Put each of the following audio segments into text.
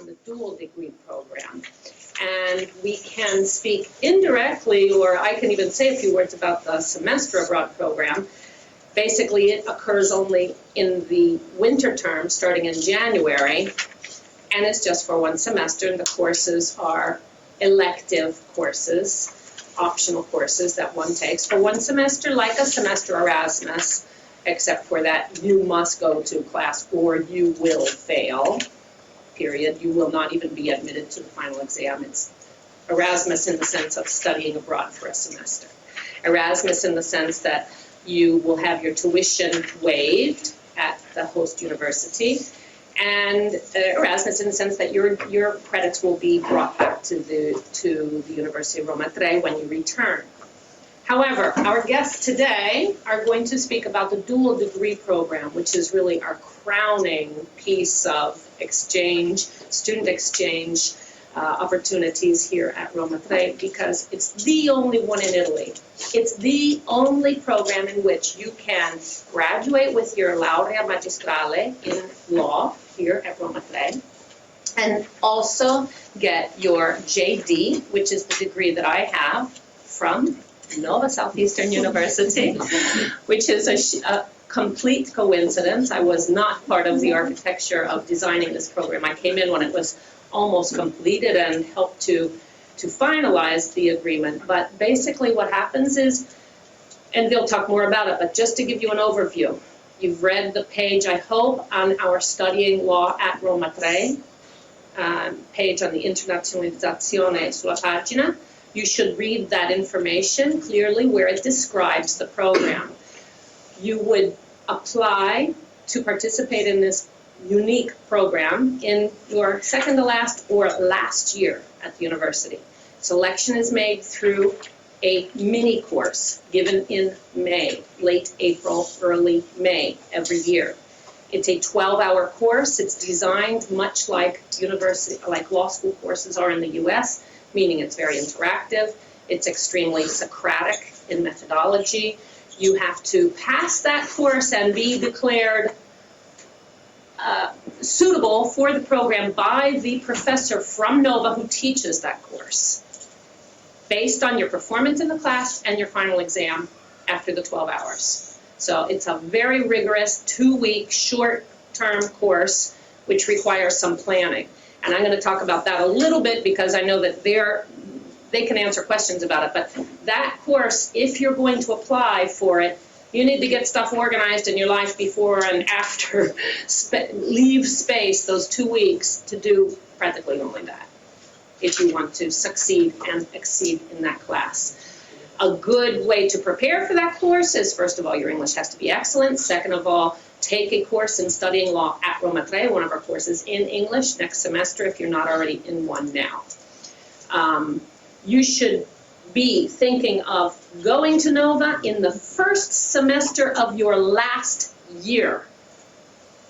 the dual degree program. And we can speak indirectly, or I can even say a few words about the semester abroad program. Basically, it occurs only in the winter term, starting in January, and it's just for one semester, and the courses are elective courses, optional courses that one takes for one semester, like a semester Erasmus, except for that you must go to class or you will fail, period. You will not even be admitted to the final exam. It's Erasmus in the sense of studying abroad for a semester. Erasmus in the sense that you will have your tuition waived at the host university, and Erasmus in the sense that your credits will be brought back to the University of Roma Tre when you return. However, our guests today are going to speak about the dual degree program, which is really our crowning piece of exchange, student exchange opportunities here at Roma Tre, because it's the only one in Italy. It's the only program in which you can graduate with your laurea magistrale in law here at Roma Tre, and also get your JD, which is the degree that I have from Nova Southeastern University, which is a complete coincidence. I was not part of the architecture of designing this program. I came in when it was almost completed and helped to finalize the agreement. But basically what happens is, and they'll talk more about it, but just to give you an overview, you've read the page, I hope, on our studying law at Roma Tre, page on the internazionalizzazione sulla pagina. You should read that information clearly where it describes the program. You would apply to participate in this unique program in your second to last or last year at the university. Selection is made through a mini course given in May, late April, early May every year. It's a 12-hour course. It's designed much like law school courses are in the US, meaning it's very interactive. It's extremely Socratic in methodology. You have to pass that course and be declared suitable for the program by the professor from Nova who teaches that course, based on your performance in the class and your final exam after the 12 hours. So it's a very rigorous 2-week short-term course which requires some planning. And I'm going to talk about that a little bit because I know that they can answer questions about it. But that course, if you're going to apply for it, you need to get stuff organized in your life before and after. Leave space those 2 weeks to do practically only that, if you want to succeed and exceed in that class. A good way to prepare for that course is, first of all, your English has to be excellent. Second of all, take a course in studying law at Roma Tre, one of our courses in English next semester if you're not already in one now. You should be thinking of going to Nova in the first semester of your last year,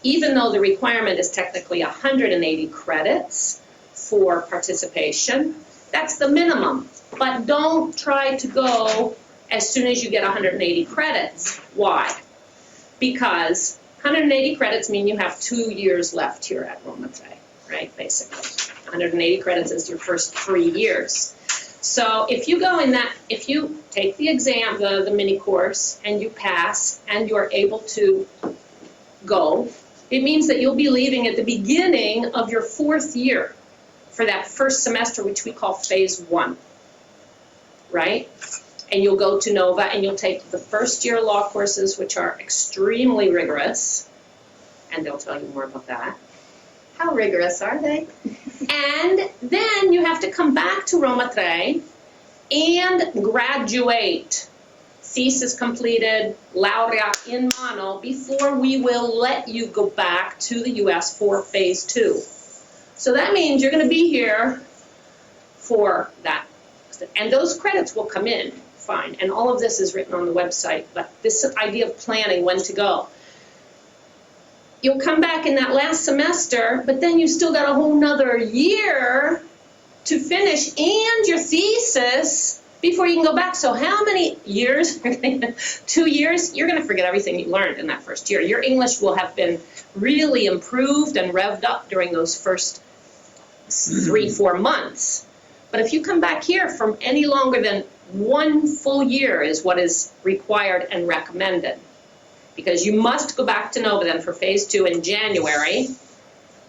even though the requirement is technically 180 credits for participation. That's the minimum, but don't try to go as soon as you get 180 credits. Why? Because 180 credits mean you have 2 years left here at Roma Tre, right, basically. 180 credits is your first 3 years. So if you go in that, if you take the exam, the mini course, and you pass, and you're able to go, it means that you'll be leaving at the beginning of your 4th year for that first semester, which we call phase 1, right? And you'll go to Nova and you'll take the first year law courses, which are extremely rigorous, and they'll tell you more about that. How rigorous are they? And then you have to come back to Roma Tre and graduate, thesis completed, laurea in mano, before we will let you go back to the US for phase 2. So that means you're going to be here for that. And those credits will come in, fine. And all of this is written on the website, but this idea of planning when to go. You'll come back in that last semester, but then you still got a whole nother year to finish and your thesis before you can go back. So how many years? 2 years? You're going to forget everything you learned in that first year. Your English will have been really improved and revved up during those first 3-4 months. But if you come back here from any longer than 1 full year is what is required and recommended. Because you must go back to Nova then for phase 2 in January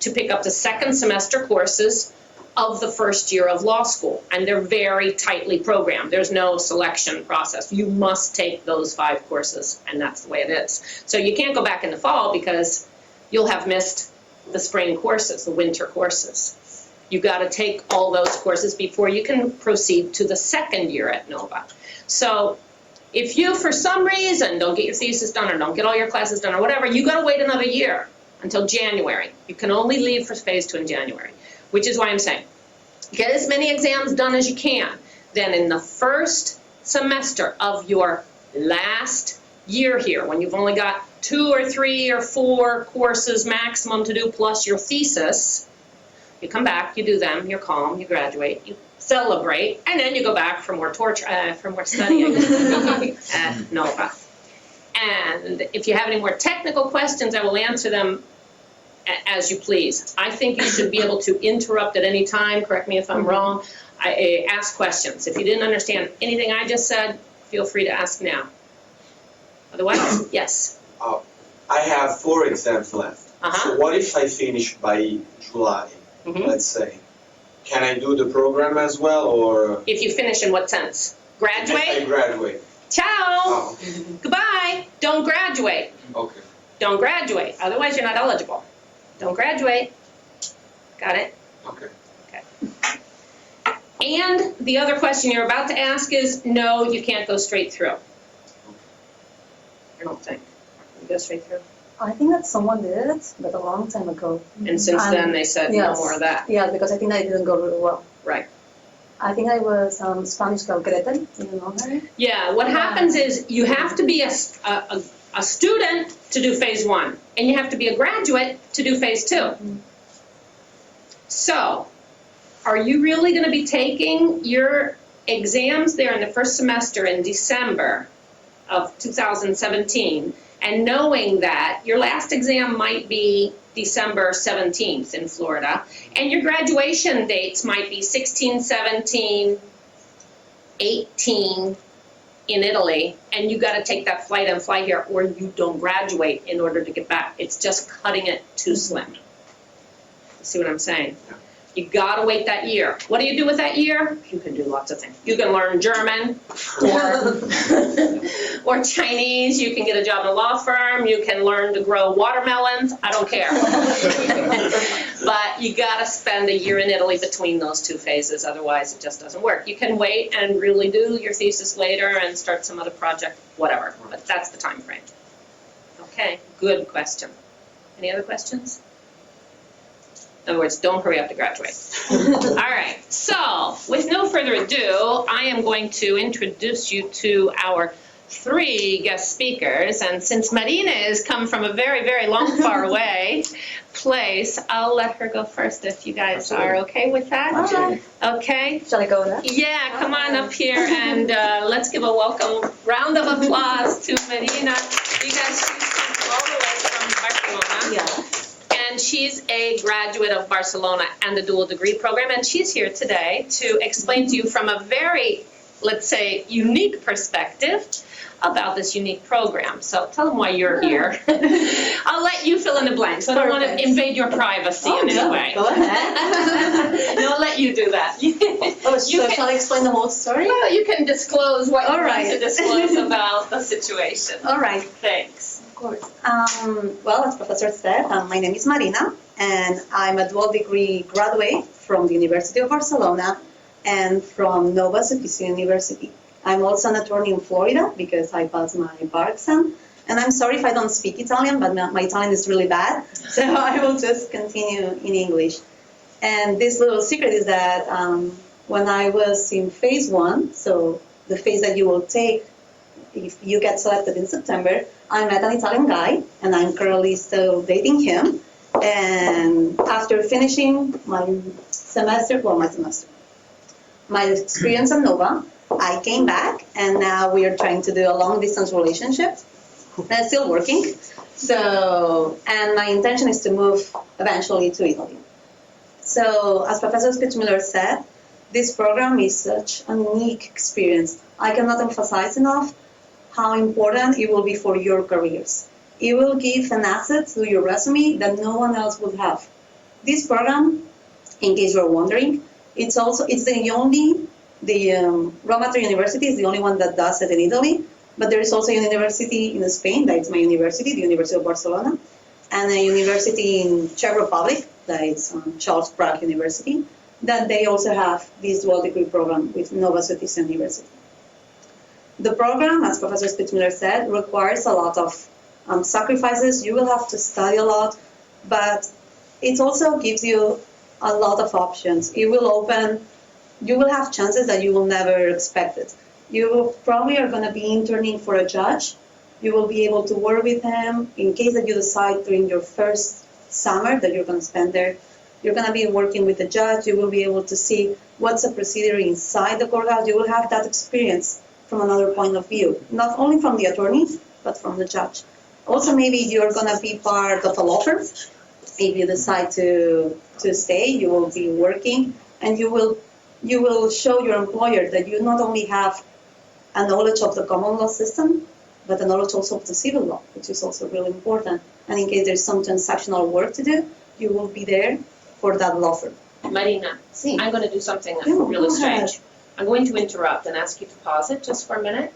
to pick up the second semester courses of the first year of law school. And they're very tightly programmed. There's no selection process. You must take those 5 courses, and that's the way it is. So you can't go back in the fall because you'll have missed the spring courses, the winter courses. You got to take all those courses before you can proceed to the second year at Nova. So if you, for some reason, don't get your thesis done or don't get all your classes done or whatever, you got to wait another year until January. You can only leave for phase 2 in January, which is why I'm saying get as many exams done as you can. Then in the first semester of your last year here, when you've only got 2 or 3 or 4 courses maximum to do plus your thesis, you come back, you do them, you're calm, you graduate, you celebrate, and then you go back for more torture, for more studying at Nova. And if you have any more technical questions, I will answer them as you please. I think you should be able to interrupt at any time, correct me if I'm wrong, ask questions. If you didn't understand anything I just said, feel free to ask now. Otherwise, yes. I have 4 exams left. So what if I finish by July, let's say? Can I do the program as well, or? If you finish in what sense? Graduate? If I graduate. Ciao! Oh. Goodbye! Don't graduate. Okay. Don't graduate, otherwise you're not eligible. Don't graduate. Got it? Okay. Okay. And the other question you're about to ask is, no, you can't go straight through. I don't think. You go straight through. I think that someone did it, but a long time ago. And since then they said no more of that. Yeah, because I think that it didn't go really well. Right. I think I was Spanish girl Gretel, you know her? Yeah, what happens is you have to be a student to do phase 1, and you have to be a graduate to do phase 2. So, are you really going to be taking your exams there in the first semester in December of 2017, and knowing that your last exam might be December 17th in Florida, and your graduation dates might be 16, 17, 18 in Italy, and you got to take that flight and fly here, or you don't graduate in order to get back. It's just cutting it too slim. See what I'm saying? You gotta wait that year. What do you do with that year? You can do lots of things. You can learn German or Chinese. You can get a job in a law firm. You can learn to grow watermelons. I don't care. But you gotta spend a year in Italy between those 2 phases. Otherwise, it just doesn't work. You can wait and really do your thesis later and start some other project, whatever. But that's the time frame. Okay, good question. Any other questions? In other words, don't hurry up to graduate. All right, so with no further ado, I am going to introduce you to our 3 guest speakers. And since Marina has come from a very, very long, far away place, I'll let her go first if you guys are okay with that. Okay. Shall I go there? Yeah, come on up here and let's give a welcome round of applause to Marina. You guys, she's come all the way from Barcelona. Yeah. And she's a graduate of Barcelona and the dual degree program, and she's here today to explain to you from a very, let's say, unique perspective about this unique program. So tell them why you're here. I'll let you fill in the blanks. I don't want to invade your privacy in any way. Go ahead. No, I'll let you do that. Shall I explain the whole story? Well, you can disclose what you want to disclose about the situation. All right. Thanks. Of course. Well, as Professor said, my name is Marina, and I'm a dual degree graduate from the University of Barcelona and from Nova Southeastern University. I'm also an attorney in Florida because I passed my bar exam. And I'm sorry if I don't speak Italian, but my Italian is really bad, so I will just continue in English. And this little secret is that when I was in phase 1, so the phase that you will take if you get selected in September, I met an Italian guy, and I'm currently still dating him. And after finishing my experience at Nova, I came back, and now we are trying to do a long-distance relationship. And it's still working. So, and my intention is to move eventually to Italy. So, as Professor Spitzmüller said, this program is such a unique experience. I cannot emphasize enough how important it will be for your careers. It will give an asset to your resume that no one else would have. This program, in case you're wondering, Roma Tre University is the only one that does it in Italy, but there is also a university in Spain, that is my university, the University of Barcelona, and a university in Czech Republic, that is Charles Prague University, that they also have this dual degree program with Nova Southeastern University. The program, as Professor Spitzmüller said, requires a lot of sacrifices. You will have to study a lot, but it also gives you a lot of options. You will have chances that you will never expect it. You probably are going to be interning for a judge. You will be able to work with him in case that you decide during your first summer that you're going to spend there. You're going to be working with the judge. You will be able to see what's a procedure inside the courthouse. You will have that experience from another point of view, not only from the attorney, but from the judge. Also, maybe you're going to be part of a law firm. If you decide to stay, you will be working, and you will show your employer that you not only have a knowledge of the common law system, but a knowledge also of the civil law, which is also really important. And in case there's some transactional work to do, you will be there for that law firm. Marina, I'm going to do something really strange. I'm going to interrupt and ask you to pause it just for a minute.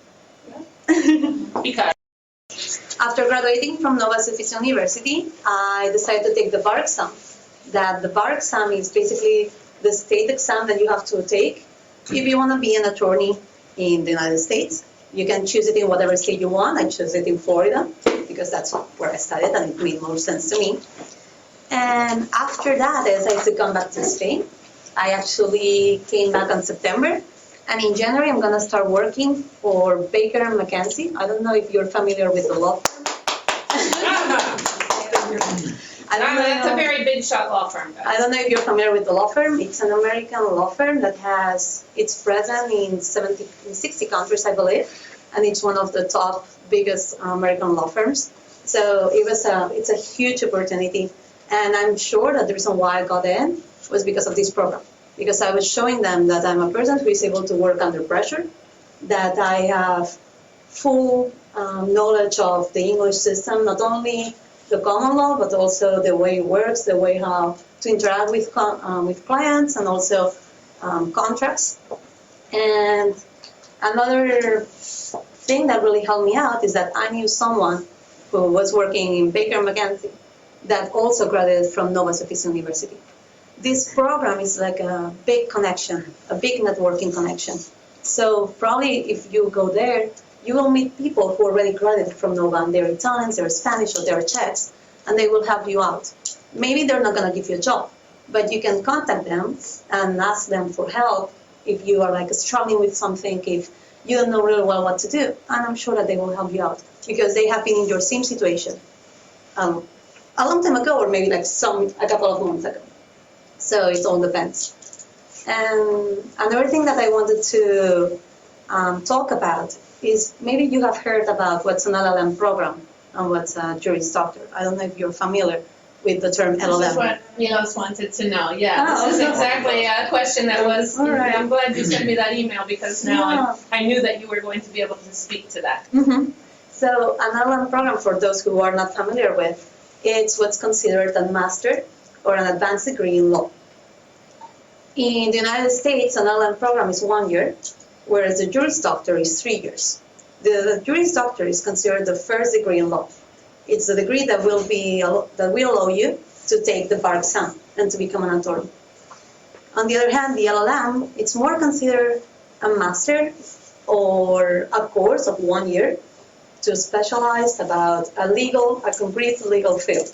Because after graduating from Nova Southeastern University, I decided to take the bar exam. The bar exam is basically the state exam that you have to take if you want to be an attorney in the United States. You can choose it in whatever state you want. I chose it in Florida because that's where I studied and it made more sense to me. And after that, I decided to come back to Spain. I actually came back in September. And in January, I'm going to start working for Baker & McKenzie. I don't know if you're familiar with the law firm. It's a very big shot law firm. I don't know if you're familiar with the law firm. It's an American law firm that it's present in 60 countries, I believe, and it's one of the top biggest American law firms. So it's a huge opportunity, and I'm sure that the reason why I got in was because of this program, because I was showing them that I'm a person who is able to work under pressure, that I have full knowledge of the English system, not only the common law, but also the way it works, the way how to interact with clients, and also contracts. And another thing that really helped me out is that I knew someone who was working in Baker & McKenzie that also graduated from Nova Southeastern University. This program is like a big connection, a big networking connection. So probably if you go there, you will meet people who already graduated from Nova, and they're Italians, they're Spanish, or they're Czechs, and they will help you out. Maybe they're not going to give you a job, but you can contact them and ask them for help if you are struggling with something, if you don't know really well what to do, and I'm sure that they will help you out because they have been in your same situation a long time ago, or maybe a couple of months ago. So it all depends. And another thing that I wanted to talk about is maybe you have heard about what's an LLM program and what's a Juris Doctor. I don't know if you're familiar with the term LLM. This is what Milos wanted to know. Yeah, this is exactly a question that was. Right. I'm glad you sent me that email because now I knew that you were going to be able to speak to that. Mm-hmm. So an LLM program, for those who are not familiar with, it's what's considered a master or an advanced degree in law. In the United States, an LLM program is 1 year, whereas the Juris Doctor is 3 years. The Juris Doctor is considered the first degree in law. It's the degree that will allow you to take the bar exam and to become an attorney. On the other hand, the LLM, it's more considered a master or a course of 1 year to specialize about a complete legal field.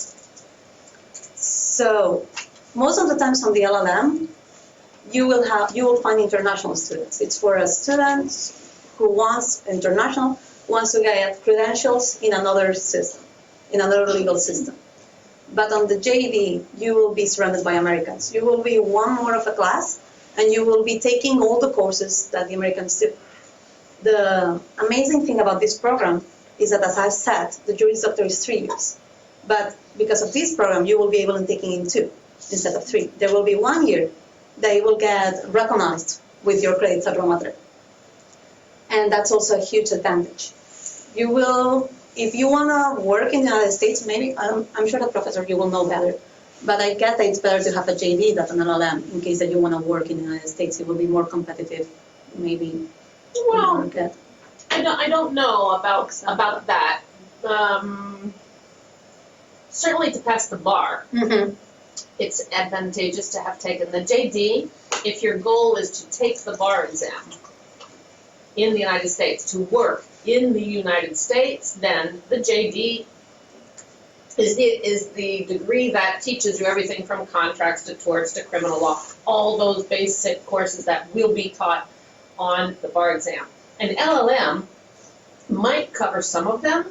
So most of the times on the LLM, you will find international students. It's for a student who wants to get credentials in another system, in another legal system. But on the JD, you will be surrounded by Americans. You will be one more of a class, and you will be taking all the courses that the Americans do. The amazing thing about this program is that, as I've said, the Juris Doctor is 3 years. But because of this program, you will be able to take it in 2. instead of 3. There will be 1 year that you will get recognized with your credits at Roma Tre. And that's also a huge advantage. You will, if you want to work in the United States, maybe, I'm sure the professor, you will know better, but I guess that it's better to have a JD than an LLM in case that you want to work in the United States. It will be more competitive, maybe. Well, I don't know about that. Certainly to pass the bar, it's advantageous to have taken the JD. If your goal is to take the bar exam in the United States, to work in the United States, then the JD is the degree that teaches you everything from contracts to torts to criminal law, all those basic courses that will be taught on the bar exam. An LLM might cover some of them,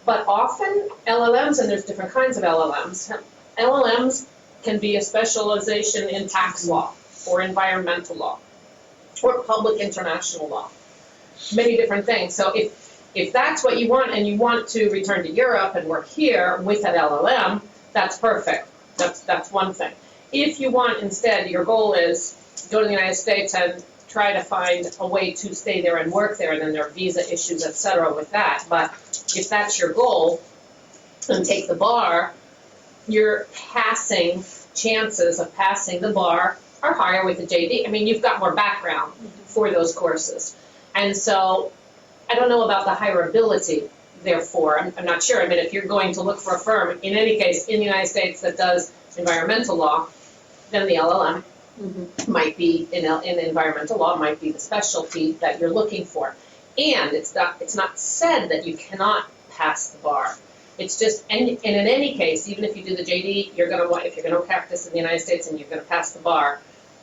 but often LLMs, and there's different kinds of LLMs can be a specialization in tax law or environmental law or public international law, many different things. So if that's what you want and you want to return to Europe and work here with an LLM, that's perfect. That's one thing. If you want instead, your goal is go to the United States and try to find a way to stay there and work there, and then there are visa issues, et cetera, with that. But if that's your goal, and take the bar, your chances of passing the bar are higher with the JD. I mean, you've got more background for those courses. And so I don't know about the hireability, therefore. I'm not sure. I mean, if you're going to look for a firm, in any case, in the United States that does environmental law, then the LLM might be, in environmental law, might be the specialty that you're looking for. And it's not said that you cannot pass the bar. It's just, and in any case, even if you do the JD, if you're going to practice in the United States and you're going to pass the bar,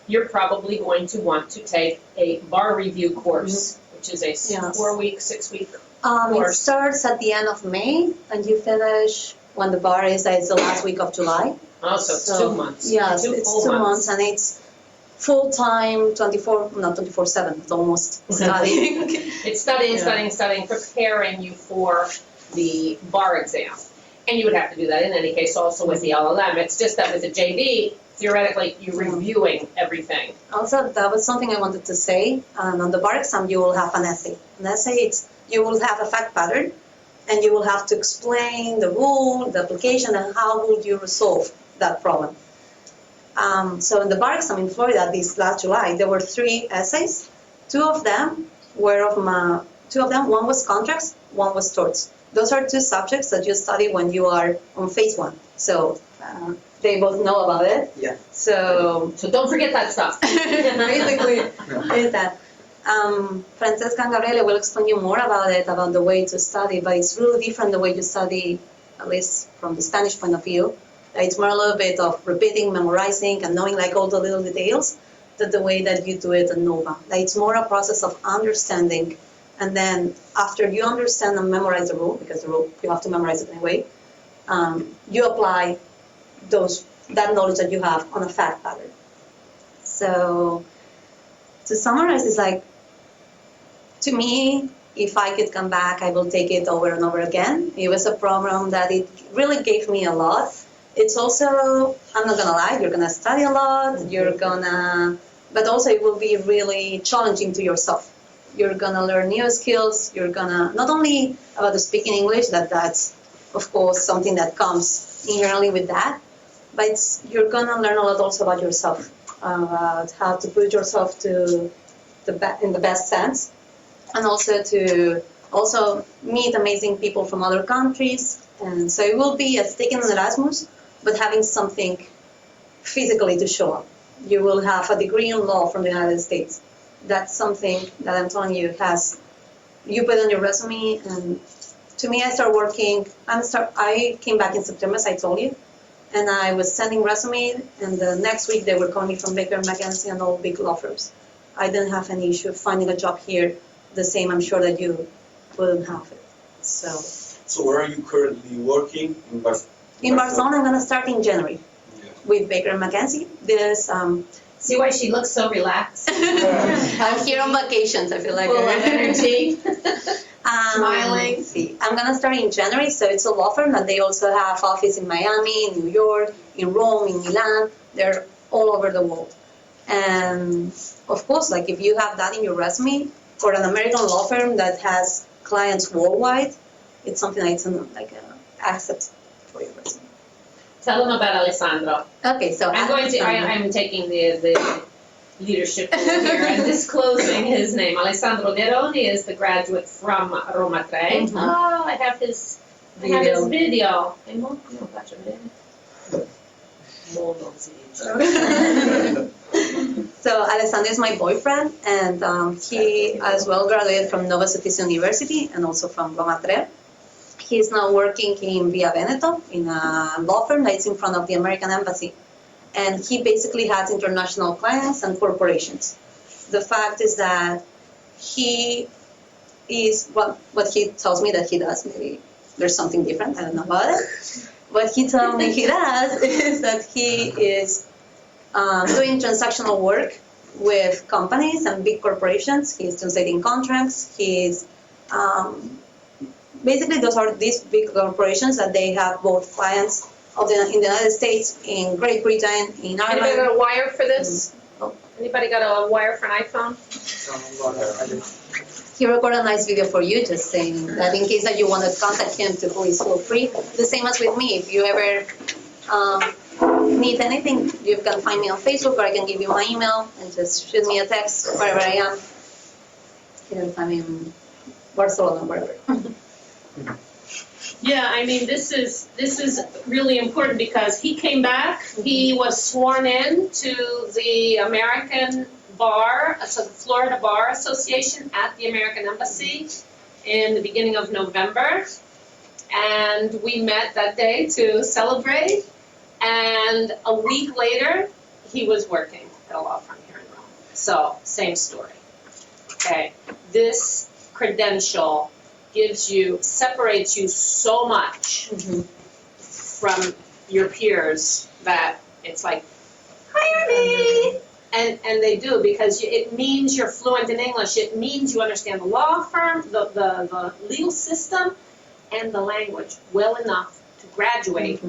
you're probably going to want to take a bar review course, which is a 4-week, 6-week course. It starts at the end of May, and you finish when the bar is the last week of July. Oh, so it's 2 months. Yes, it's 2 months, and it's full-time, 24/7, it's almost studying. It's studying, preparing you for the bar exam. And you would have to do that in any case also with the LLM. It's just that with the JD, theoretically, you're reviewing everything. Also, that was something I wanted to say. On the bar exam, you will have an essay. An essay, you will have a fact pattern, and you will have to explain the rule, the application, and how would you resolve that problem. So in the bar exam in Florida this last July, there were 3 essays. 2 of them, one was contracts, one was torts. Those are 2 subjects that you study when you are on phase 1. So they both know about it. Yeah. So don't forget that stuff. Basically, is that. Francesca and Gabriele will explain you more about it, about the way to study, but it's really different the way you study, at least from the Spanish point of view. It's more a little bit of repeating, memorizing, and knowing like all the little details than the way that you do it at Nova. It's more a process of understanding, and then after you understand and memorize the rule, because the rule, you have to memorize it anyway, you apply that knowledge that you have on a fact pattern. So to summarize, it's like, to me, if I could come back, I will take it over and over again. It was a program that it really gave me a lot. It's also, I'm not gonna lie, you're gonna study a lot, but also it will be really challenging to yourself. You're gonna learn new skills, you're gonna, not only about the speaking English, that's of course something that comes inherently with that, but you're gonna learn a lot also about yourself, about how to put yourself in the best sense, and also to meet amazing people from other countries. And so it will be as taking an Erasmus, but having something physically to show up. You will have a degree in law from the United States. That's something that I'm telling you you put on your resume. And to me, I started working, I came back in September, as I told you, and I was sending resumes, and the next week they were calling me from Baker McKenzie and all big law firms. I didn't have any issue finding a job here, the same I'm sure that you wouldn't have it. So where are you currently working? In Barcelona, I'm going to start in January with Baker McKenzie. See why she looks so relaxed? I'm here on vacations, I feel like. Full of energy. Smiling. See, I'm gonna start in January, so it's a law firm, and they also have office in Miami, New York, in Rome, in Milan. They're all over the world. And of course, like if you have that in your resume for an American law firm that has clients worldwide, it's something that's like an asset for your resume. Tell them about Alessandro. Okay, so I'm taking the leadership role here and disclosing his name. Alessandro Neroni is the graduate from Roma Tre. Mhm. Oh, I have his video. So Alessandro is my boyfriend, and he as well graduated from Southeastern University and also from Roma Tre. He's now working in Via Veneto in a law firm that's in front of the American Embassy. And he basically has international clients and corporations. The fact is that he is, what he tells me that he does, maybe there's something different, I don't know about it. What he tells me he does is that he is doing transactional work with companies and big corporations. He's translating contracts. He's basically those are these big corporations that they have both clients in the United States, in Great Britain, in Ireland. Anybody got a wire for this? Oh. Anybody got a wire for an iPhone? He recorded a nice video for you, just saying that in case that you want to contact him to who is feel free. The same as with me. If you ever need anything, you can find me on Facebook, or I can give you my email and just shoot me a text wherever I am. You can find me in Barcelona, wherever. Yeah, I mean, this is really important because he came back, he was sworn in to the American Bar, so the Florida Bar Association at the American Embassy in the beginning of November. And we met that day to celebrate. And a week later, he was working at a law firm here in Rome. So, same story. Okay, this credential separates you so much from your peers that it's like, hire me! And they do, because it means you're fluent in English. It means you understand the law firm, the legal system, and the language well enough to graduate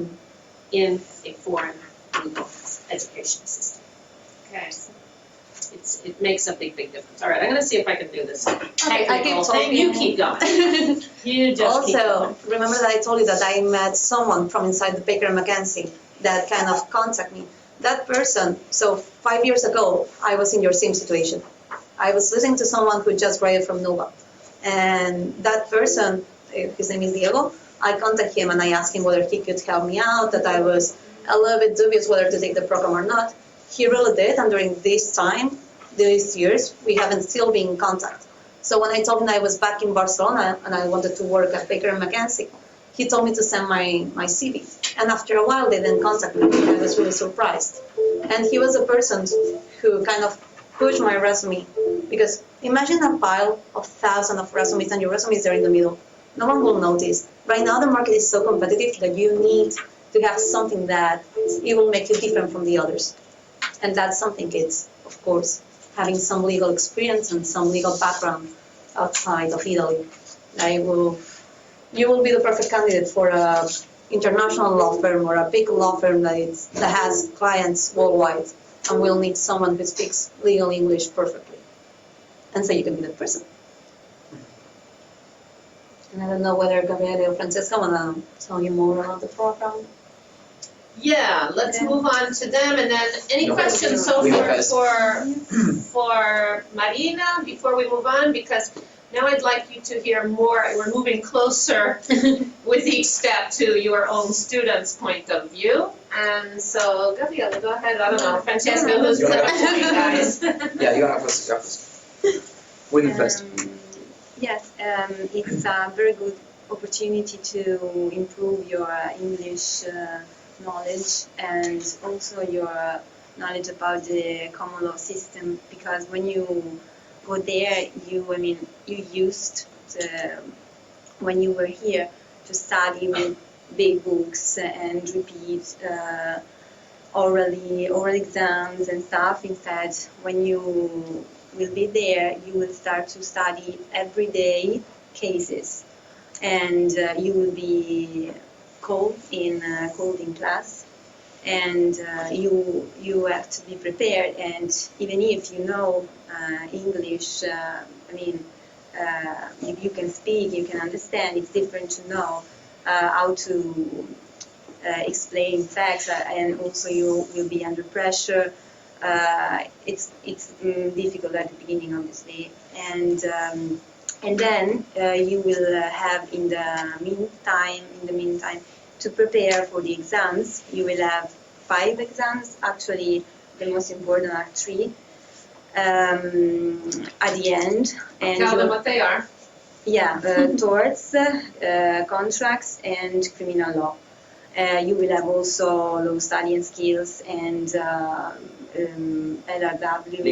in a foreign legal education system. Okay. It makes a big difference. All right, I'm going to see if I can do this. Okay, I keep talking. You keep going. You just keep going. Also, remember that I told you that I met someone from inside the Baker McKenzie that kind of contacted me. That person, so 5 years ago, I was in your same situation. I was listening to someone who just graduated from Nova. And that person, his name is Diego, I contacted him and I asked him whether he could help me out, that I was a little bit dubious whether to take the program or not. He really did, and during this time, these years, we haven't still been in contact. So when I told him I was back in Barcelona and I wanted to work at Baker McKenzie, he told me to send my CV. And after a while, they didn't contact me. I was really surprised. And he was a person who kind of pushed my resume. Because imagine a pile of thousands of resumes and your resume is there in the middle. No one will notice. Right now, the market is so competitive that you need to have something that it will make you different from the others. And that's something it's, of course, having some legal experience and some legal background outside of Italy. You will be the perfect candidate for an international law firm or a big law firm that has clients worldwide, and will need someone who speaks legal English perfectly. And so you can be that person. And I don't know whether Gabriele or Francesca want to tell you more about the program. Yeah, let's move on to them, and then any questions so far for Marina before we move on, because now I'd like you to hear more. We're moving closer with each step to your own student's point of view. And so, Gabriele, go ahead. I don't know, Francesca, who's the guys? Yeah, you have first. Women first. Yes, it's a very good opportunity to improve your English knowledge and also your knowledge about the common law system, because when you go there, you used when you were here to study with big books and repeat oral exams and stuff. Instead, when you will be there, you will start to study every day cases, and you will be called in class, and you have to be prepared. And even if you know English, you can speak, you can understand. It's different to know how to explain facts, and also you will be under pressure. It's difficult at the beginning, obviously, and then you will have in the meantime to prepare for the exams. You will have 5 exams. Actually, the most important are 3 at the end. And Tell them what they are. Yeah, torts, contracts, and criminal law. You will have also law study and skills and LRW,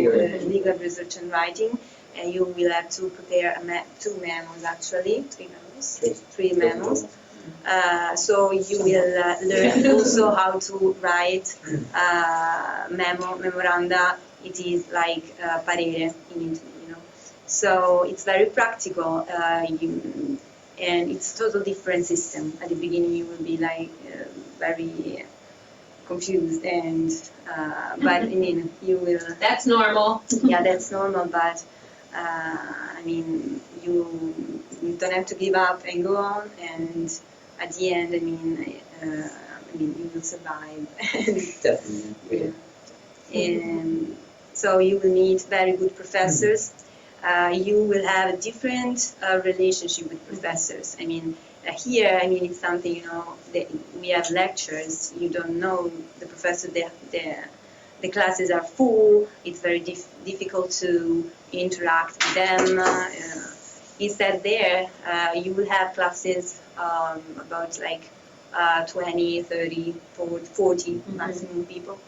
legal research and writing. And you will have to prepare 2 memos, actually, 3 memos. So you will learn also how to write memoranda. It is like parere in Italy, you know. So it's very practical, and it's a total different system. At the beginning, you will be like very confused, and but I mean, you will. That's normal. Yeah, that's normal, but I mean, you don't have to give up and go on, and at the end, I mean, you will survive. Definitely. Yeah. And so you will meet very good professors. You will have a different relationship with professors. I mean, here, I mean, it's something, you know, we have lectures. You don't know the professor. The classes are full. It's very difficult to interact with them. Instead, there you will have classes about like 20, 30, 40 maximum people.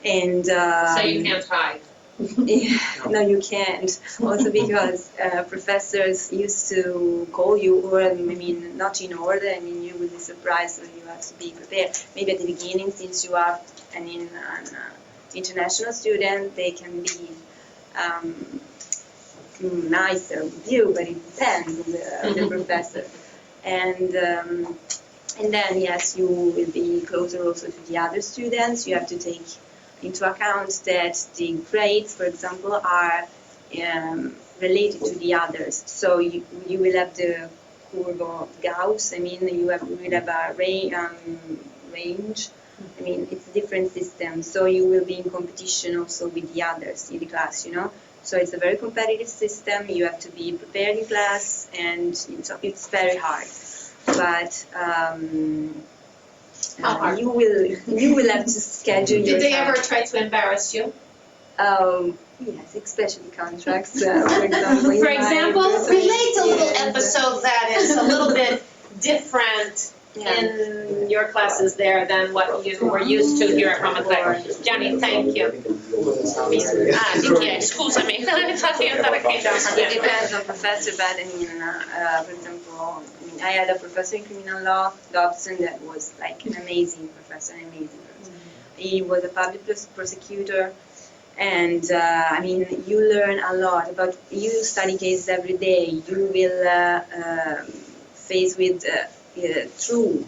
And So you can't hide. yeah, no, you can't. Also because professors used to call you, or I mean, not in order. I mean, you will be surprised, so you have to be prepared. Maybe at the beginning, since you are an international student, they can be nicer with you, but it depends on the professor. And then, yes, you will be closer also to the other students. You have to take into account that the grades, for example, are related to the others. So you will have the curve of Gauss. I mean, you will have a range. I mean, it's a different system. So you will be in competition also with the others in the class, you know. So it's a very competitive system. You have to be prepared in class, and it's very hard. But you will have to schedule your Did they time. ever try to embarrass you? Yes, especially contracts, for example. For example, relate a little Yeah. episode that is a little bit different in your classes there than what you were used to here at Roma Tre. Gianni, thank you. Scusami. It depends on professor, but I mean, for example, I had a professor in criminal law, Dobson, that was like an amazing professor. He was a public prosecutor, and I mean, you learn a lot about. You study cases every day. You will face with true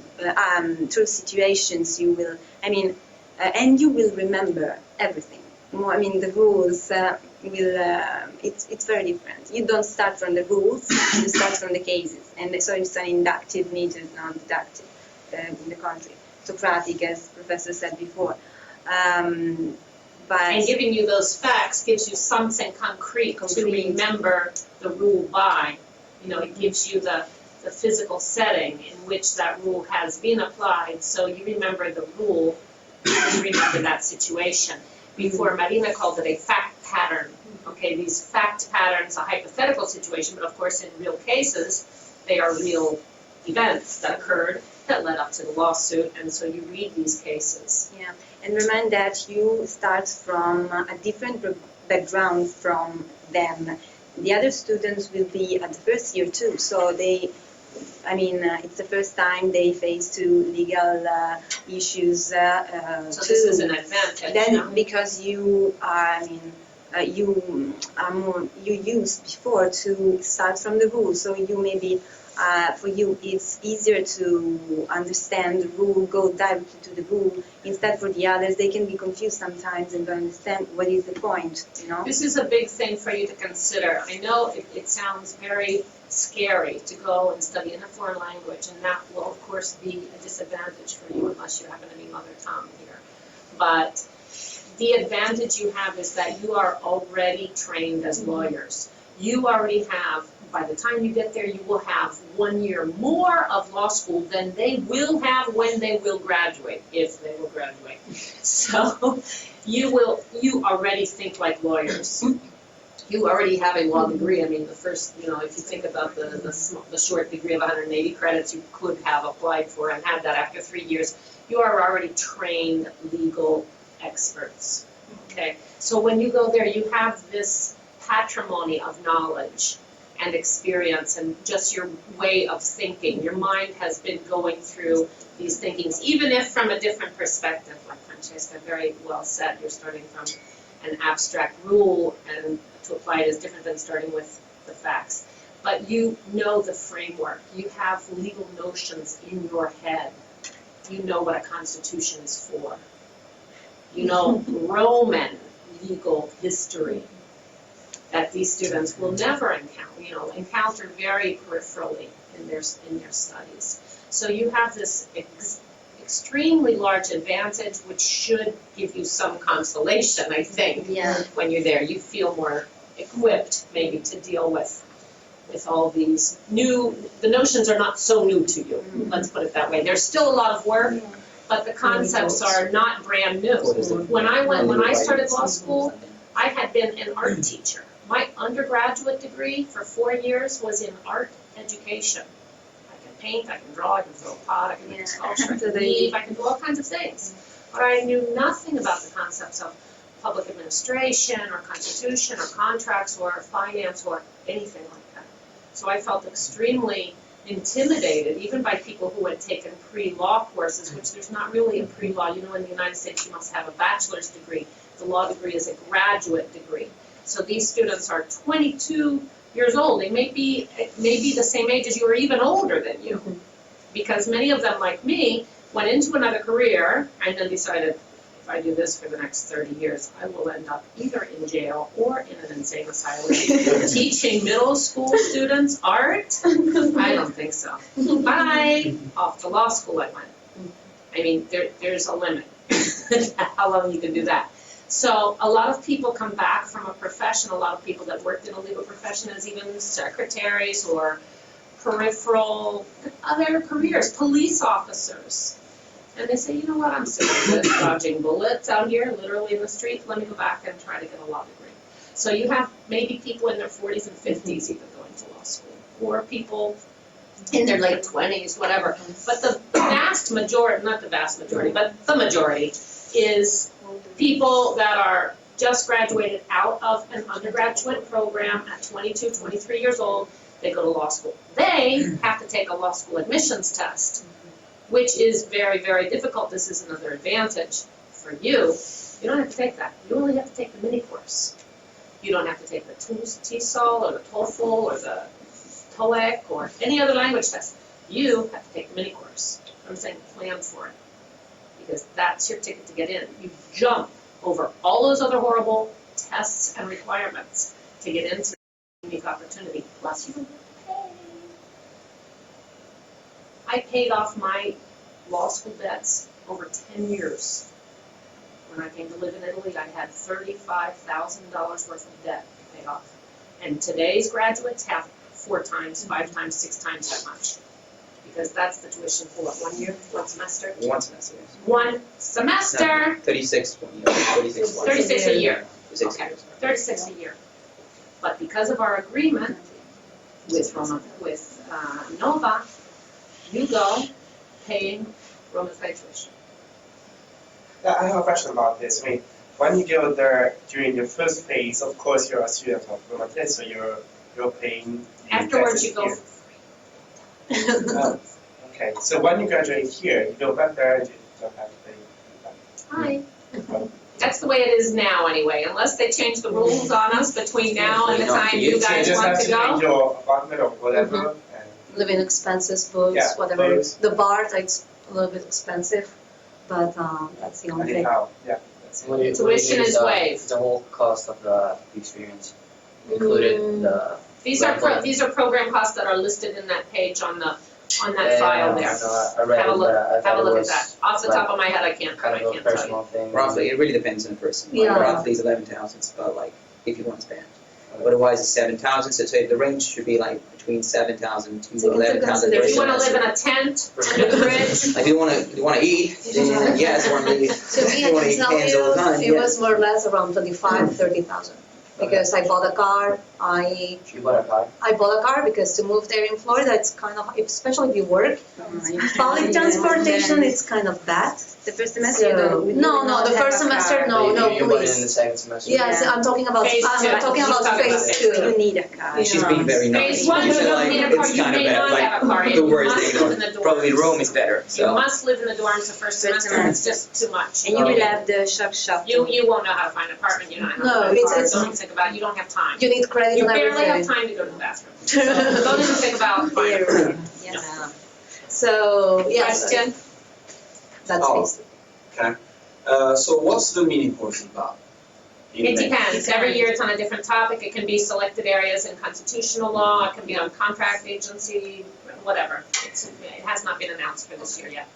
situations. You will, I mean, and you will remember everything. I mean, the rules it's very different. You don't start from the rules, you start from the cases. And so it's an inductive meter, non-deductive in the country. Socratic, as Professor said before. But And giving you those facts gives you something concrete to remember the rule by. You know, it gives you the physical setting in which that rule has been applied, so you remember the rule, you remember that situation. Before, Marina called it a fact pattern. Okay, these fact patterns, a hypothetical situation, but of course in real cases, they are real events that occurred that led up to the lawsuit, and so you read these cases. yeah, and remind that you start from a different background from them. The other students will be at the first year too, so it's the first time they face two legal issues So this is an advantage. Then because you are, you are more you used before to start from the rule. So you maybe for you it's easier to understand the rule, go directly to the rule. Instead, for the others, they can be confused sometimes and don't understand what is the point. You know. This is a big thing for you to consider. I know it sounds very scary to go and study in a foreign language, and that will of course be a disadvantage for you unless you happen to be mother tongue here. But the advantage you have is that you are already trained as lawyers. You already have, by the time you get there, you will have 1 year more of law school than they will have when they will graduate, if they will graduate. So you already think like lawyers. You already have a law degree. I mean, the first, if you think about the short degree of 180 credits you could have applied for and had that after 3 years, you are already trained legal experts. Okay, so when you go there, you have this patrimony of knowledge and experience and just your way of thinking. Your mind has been going through these thinkings, even if from a different perspective, like Francesca very well said, you're starting from an abstract rule and to apply it is different than starting with the facts. But you know the framework. You have legal notions in your head. You know what a constitution is for. You know Roman legal history that these students will never encounter very peripherally in their studies. So you have this extremely large advantage, which should give you some consolation, I think, when you're there. You feel more equipped maybe to deal with all these the notions are not so new to you, let's put it that way. There's still a lot of work, but the concepts are not brand new. When I started law school, I had been an art teacher. My undergraduate degree for 4 years was in art education. I can paint, I can draw, I can throw a pot, I can make a sculpture, I can weave, I can do all kinds of things. But I knew nothing about the concepts of public administration or constitution or contracts or finance or anything like that. So I felt extremely intimidated, even by people who had taken pre-law courses, which there's not really a pre-law. In the United States you must have a bachelor's degree. The law degree is a graduate degree. So these students are 22 years old. They may be the same age as you or even older than you. Because many of them, like me, went into another career and then decided, if I do this for the next 30 years, I will end up either in jail or in an insane asylum. Teaching middle school students art? I don't think so. Bye! Off to law school I went. I mean, there's a limit how long you can do that. So a lot of people come back from a profession, a lot of people that worked in a legal profession as even secretaries or peripheral other careers, police officers. And they say, you know what, I'm sick of this, dodging bullets out here, literally in the street, let me go back and try to get a law degree. So you have maybe people in their 40s and 50s even going to law school, or people in their late 20s, whatever. But the vast majority, not the vast majority, but the majority is people that are just graduated out of an undergraduate program at 22, 23 years old. They go to law school. They have to take a law school admissions test, which is very, very difficult. This is another advantage for you. You don't have to take that. You only have to take the mini course. You don't have to take the TESOL or the TOEFL or the TOEIC or any other language test. You have to take the mini course. I'm saying plan for it, because that's your ticket to get in. You jump over all those other horrible tests and requirements to get into the unique opportunity. Plus, you don't have to pay. I paid off my law school debts over 10 years. When I came to live in Italy, I had $35,000 worth of debt paid off. And today's graduates have 4 times, 5 times, 6 times that much. Because that's the tuition for what, 1 year, 1 semester? 1 semester, yes. 1 semester? 36 36 a year. 36 Okay. years. 36 a year. But because of our agreement with Nova, you go paying Roma Tre tuition. I have a question about this. I mean, when you go there during the first phase, of course you're a student of Roma Tre, so you're paying. Afterwards, you go for free. Okay, so when you graduate here, you go back there and you don't have to pay. Hi. That's the way it is now anyway, unless they change the rules on us between now and the time you You guys just want have to to pay go. your apartment or whatever. Living expenses, books, Yeah, whatever. books. The bar, it's a little bit expensive, but that's the And only thing. anyhow, yeah. That's it. What do you Tuition think is waived. the whole cost of the experience, included the. These are program costs that are listed in that page on that file there. I read Have a it, look, but I have thought a it look at was that. Off the top of my head, I can't kind of a tell you. personal thing. Roughly, it really depends on the person. Like, Yeah. roughly it's 11,000, it's about like, if you want to spend. Otherwise it's 7,000, so the range should be like between 7,000 to So 11,000. If you wanna live in a tent under the bridge, Like, if you wanna eat, then yes, or maybe, So if me, you I wanna can eat tell cans all the time, you, it yes. was more or less around 30,000. Because I bought a car, I You bought a car? bought a car because to move there in Florida, it's kind of, especially if you work, public transportation, it's kind of bad. The first semester you don't. you No, do no, not the have first a semester, car. no, You bought it in the please. second semester? Yes, Yeah. I'm talking about, Phase two. I'm talking about She's talking phase about You two. need a car. She's being very nice. phase one, you She said, don't like, need a car, it's you kind of may bad, not like, have a car, and the you worst must thing, live in the dorms. probably Rome is better, You so. must live in the dorms the first semester, it's just too much. And you will have the shock shop. You won't know how to find an apartment, you don't know No, how to find a car, it's- don't even think about it, you don't have time. You need credit You and barely have everything. time to go to the bathroom. So don't even think about finding a car. Yes. So, yes, Question? that's Oh. phase two. Okay. So what's the mini course about? It depends, every year it's on a different topic, it can be selected areas in constitutional law, it can be on contract agency, whatever. It has not been announced for this year yet.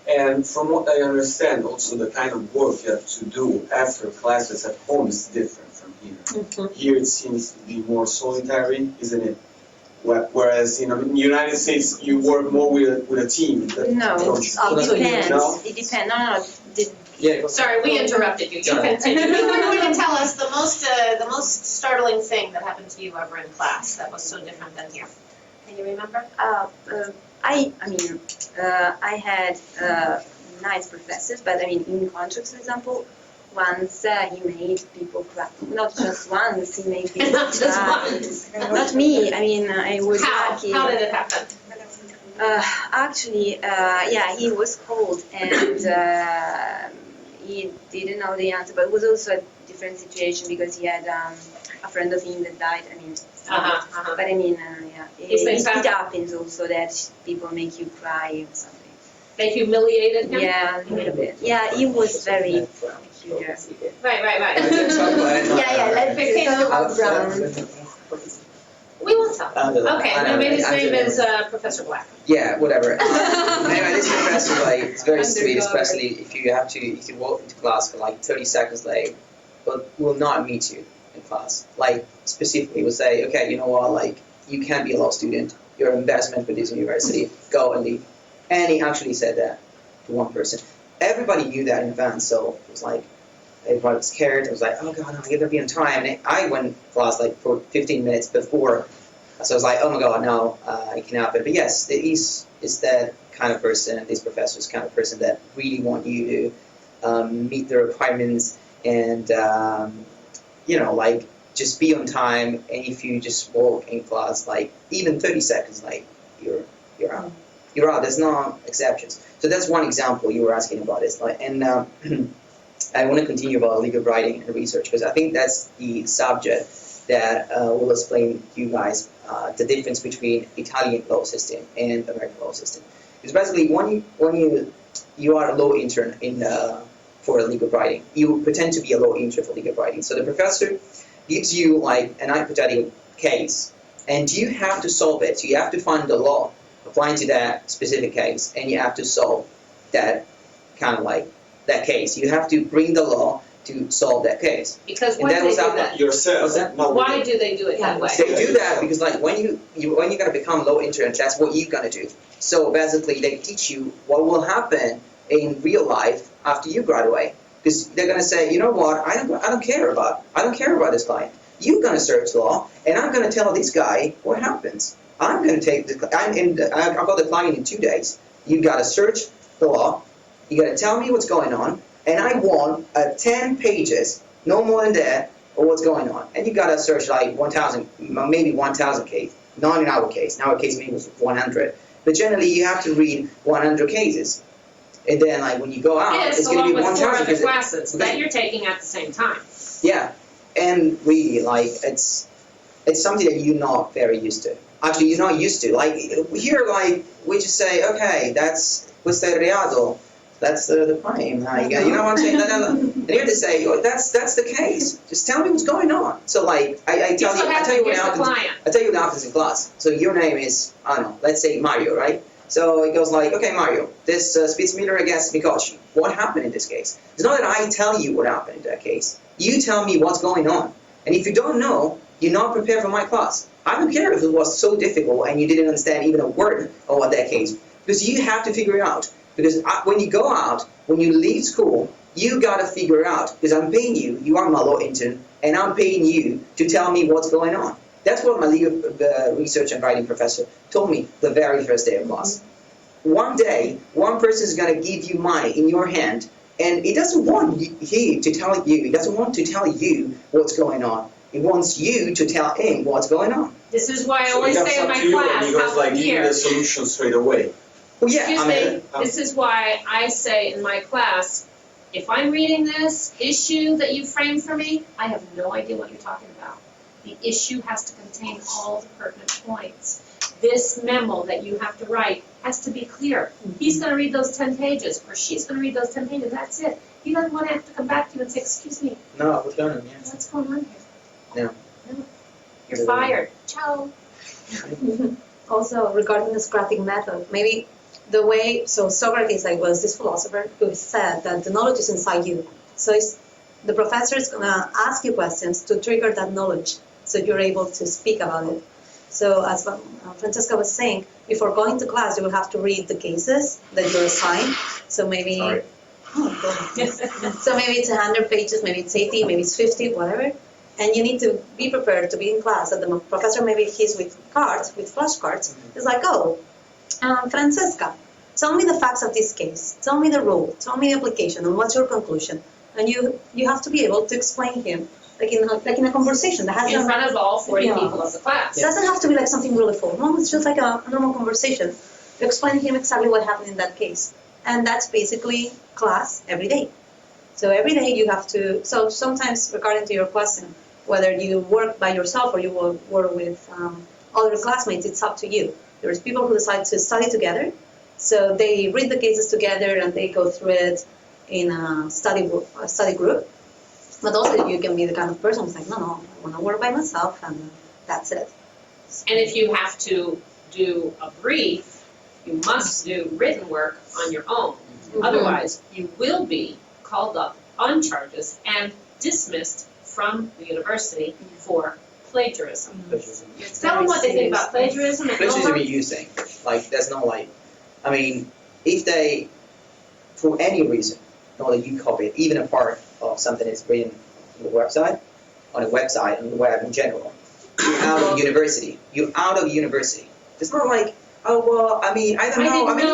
And from what I understand, also the kind of work you have to do after classes at home is different from here. Here it seems to be more solitary, isn't it? Whereas in the United States, you work more with a team. No, don't you? Up it to you. depends. No? It depends. No. Yeah. Sorry, we interrupted you, you Go ahead. continue. You were going to tell us the most startling thing that happened to you ever in class that was so different than here. Can you remember? I had nice professors, but I mean, in contracts, for example, once he made people cry. Not just once, he made people Not just cry. once. Not me. I mean, I was How? lucky. How did it happen? Actually, yeah, he was cold and he didn't know the answer, but it was also a different situation because he had a friend of him that died. I mean, but I mean, yeah, These things it happen. happens also that people make you cry or something. They humiliated him? Yeah, a little bit. Yeah, he was very peculiar. Right. Let's talk about Brown. We won't tell. Okay, I no, know, maybe his I name know. is Professor Black. Yeah, whatever. Anyway, this professor, like, it's very sweet, Undercover. especially if you walk into class for like 30 seconds late, but will not meet you in class. Like, specifically will say, okay, you know what, like, you can't be a law student, you're an investment for this university, go and leave. And he actually said that to one person. Everybody knew that in advance, so it was like, everybody was scared. I was like, oh god, I'm gonna be on time. And I went to class like for 15 minutes before, so I was like, oh my god, no, it can happen. But yes, he's that kind of person. This professor is kind of person that really want you to meet the requirements and like just be on time. And if you just walk in class like even 30 seconds late, you're out. You're out. There's no exceptions. So that's one example you were asking about. It's like and. I want to continue about legal writing and research because I think that's the subject that will explain to you guys the difference between Italian law system and American law system. Because basically, when you are a law intern for legal writing, you pretend to be a law intern for legal writing. So the professor gives you like an hypothetical case, and you have to solve it. So you have to find the law applying to that specific case, and you have to solve that kind of like that case. You have to bring the law to solve that case. Because And why that do they was do how that? Yourself, not Why with do they do it that way? They do that because like when you're gonna become law intern, that's what you're gonna do. So basically they teach you what will happen in real life after you graduate. Because they're gonna say, you know what, I don't care about this client. You're gonna search law and I'm gonna tell this guy what happens. I'm gonna take I've got the client in 2 days. You gotta search the law. You gotta tell me what's going on, and I want 10 pages, no more than that, of what's going on. And you gotta search like 1,000, maybe 1,000 case, not in our case. In our case, maybe it was 100. But generally, you have to read 100 cases. And then like when you go out, Yes, it's going to along be with 4 1,000. other classes that you're taking at the same time. Yeah, and really, like, it's something that you're not very used to. Actually, you're not used to. Like, here, like, we just say, okay, questo è reato, that's the crime. Like, you know what I'm saying? No. And you have to say, oh, that's the case. Just tell me what's going on. So, like, I tell you what happens in class. So your name is, I don't know, let's say Mario, right? So it goes like, okay, Mario, this speed meter against Micocci. What happened in this case? It's not that I tell you what happened in that case. You tell me what's going on. And if you don't know, you're not prepared for my class. I don't care if it was so difficult and you didn't understand even a word of what that case. Because you have to figure it out. Because when you go out, when you leave school, you got to figure it out. Because I'm paying you. You are my law intern. And I'm paying you to tell me what's going on. That's what my legal research and writing professor told me the very first day of class. One day, one person is going to give you money in your hand, and it doesn't want he to tell you. It doesn't want to tell you what's going on. It wants you to tell him what's going on. This is why I always say in my class, he goes like, give me the solution straight away. Well, yeah, Excuse me, this is why I say in my class, if I'm reading this issue that you framed for me, I have no idea what you're talking about. The issue has to contain all the pertinent points. This memo that you have to write has to be clear. He's going to read those 10 pages, or she's going to read those 10 pages, that's it. He doesn't want to have to come back to you and say, excuse me, No, what's going on? Yeah. what's going on here? No. You're fired. Ciao. Also, regarding the Socratic method, maybe the way, so Socrates was this philosopher who said that the knowledge is inside you. So the professor is going to ask you questions to trigger that knowledge so you're able to speak about it. So as Francesca was saying, before going to class, you will have to read the cases that you're assigned. So maybe, Sorry. So maybe it's 100 pages, maybe it's 80, maybe it's 50, whatever. And you need to be prepared to be in class. And the professor, maybe he's with cards, with flashcards. It's like, oh, Francesca, tell me the facts of this case. Tell me the rule. Tell me the application. And what's your conclusion? And you have to be able to explain him like in a conversation that has In front of all 40 people of the class. It doesn't have to be like something really formal. It's just like a normal conversation. You explain to him exactly what happened in that case. And that's basically class every day. So every day you have to, so sometimes regarding to your question, whether you work by yourself or you will work with other classmates, it's up to you. There's people who decide to study together. So they read the cases together and they go through it in a study group. But also you can be the kind of person who's like, no, I want to work by myself and that's it. And if you have to do a brief, you must do written work on your own. Mm-hmm. Otherwise, you will be called up on charges and dismissed from the university for plagiarism. Tell them what they think about plagiarism. And Plagiarism is using. Like, there's no like, I mean, if they, for any reason, know that you copied even a part of something that's written on the website, on the web in general, you're out of university. You're out of university. It's not like, oh, well, I mean, I don't know. I mean,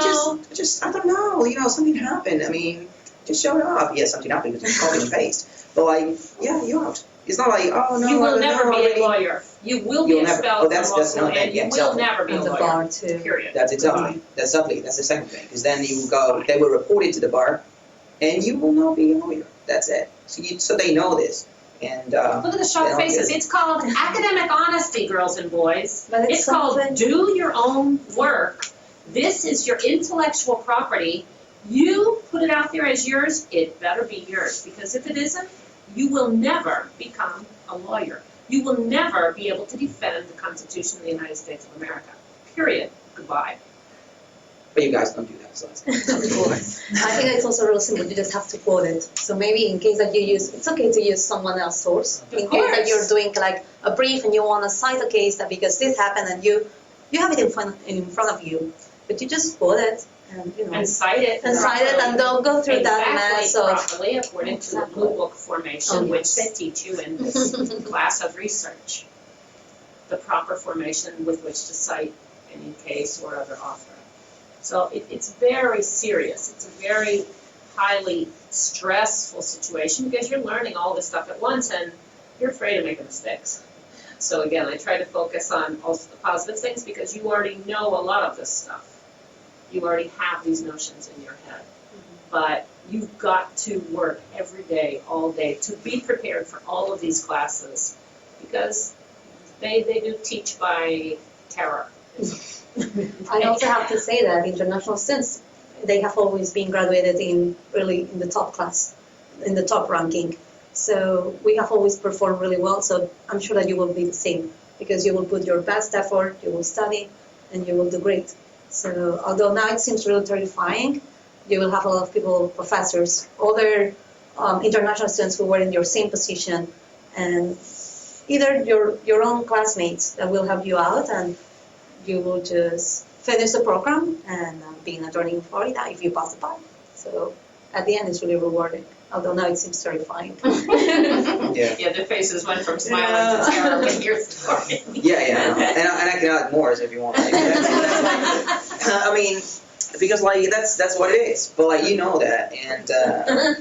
just, I don't know. You know, something happened. I mean, just showed up. Yeah, something happened because it's copy and paste. But like, yeah, you're out. It's not like, oh, no, you will I don't never know be already. a lawyer. You will be You'll never- expelled that's from law school, not that, and you yeah, will exactly. never be a And the lawyer. bar too. Period. That's exactly. That's the second thing. Because then you will go, they will report it to the bar, and you will not be a lawyer. That's it. So they know this. And Look at the they shocked don't faces. get it. It's called academic honesty, girls and boys. But It's called something- do your own work. This is your intellectual property. You put it out there as yours, it better be yours. Because if it isn't, you will never become a lawyer. You will never be able to defend the Constitution of the United States of America. Period. Goodbye. But you guys don't do that, so it's Of course. I think it's also real simple. You just have to quote it. So maybe in case that you use, it's okay to use someone else's source. Of In case that course. you're doing like a brief and you want to cite a case that because this happened and you have it in front of you, but you just quote it and And cite it. and cite it and don't go through that mess of. Properly according to the Blue Book formation, Oh, which yes. they teach you in this class of research. The proper formation with which to cite any case or other author. So it's very serious. It's a very highly stressful situation because you're learning all this stuff at once and you're afraid of making mistakes. So again, I try to focus on also the positive things because you already know a lot of this stuff. You already have these notions in your head. but you've got to work every day, all day, to be prepared for all of these classes, because they do teach by terror. I also have to say that international students, they have always been graduated in the top class, in the top ranking. So we have always performed really well. So I'm sure that you will be the same, because you will put your best effort, you will study, and you will do great. So although now it seems really terrifying, you will have a lot of people, professors, other international students who were in your same position, and either your own classmates that will help you out, and you will just finish the program and be an attorney in Florida if you pass the bar. So at the end, it's really rewarding, although now it seems terrifying. Yeah. Their faces went from smiling to terror when you're starting. Yeah. And I can add more if you want. Like, I mean, because like that's what it is. But like you know that, and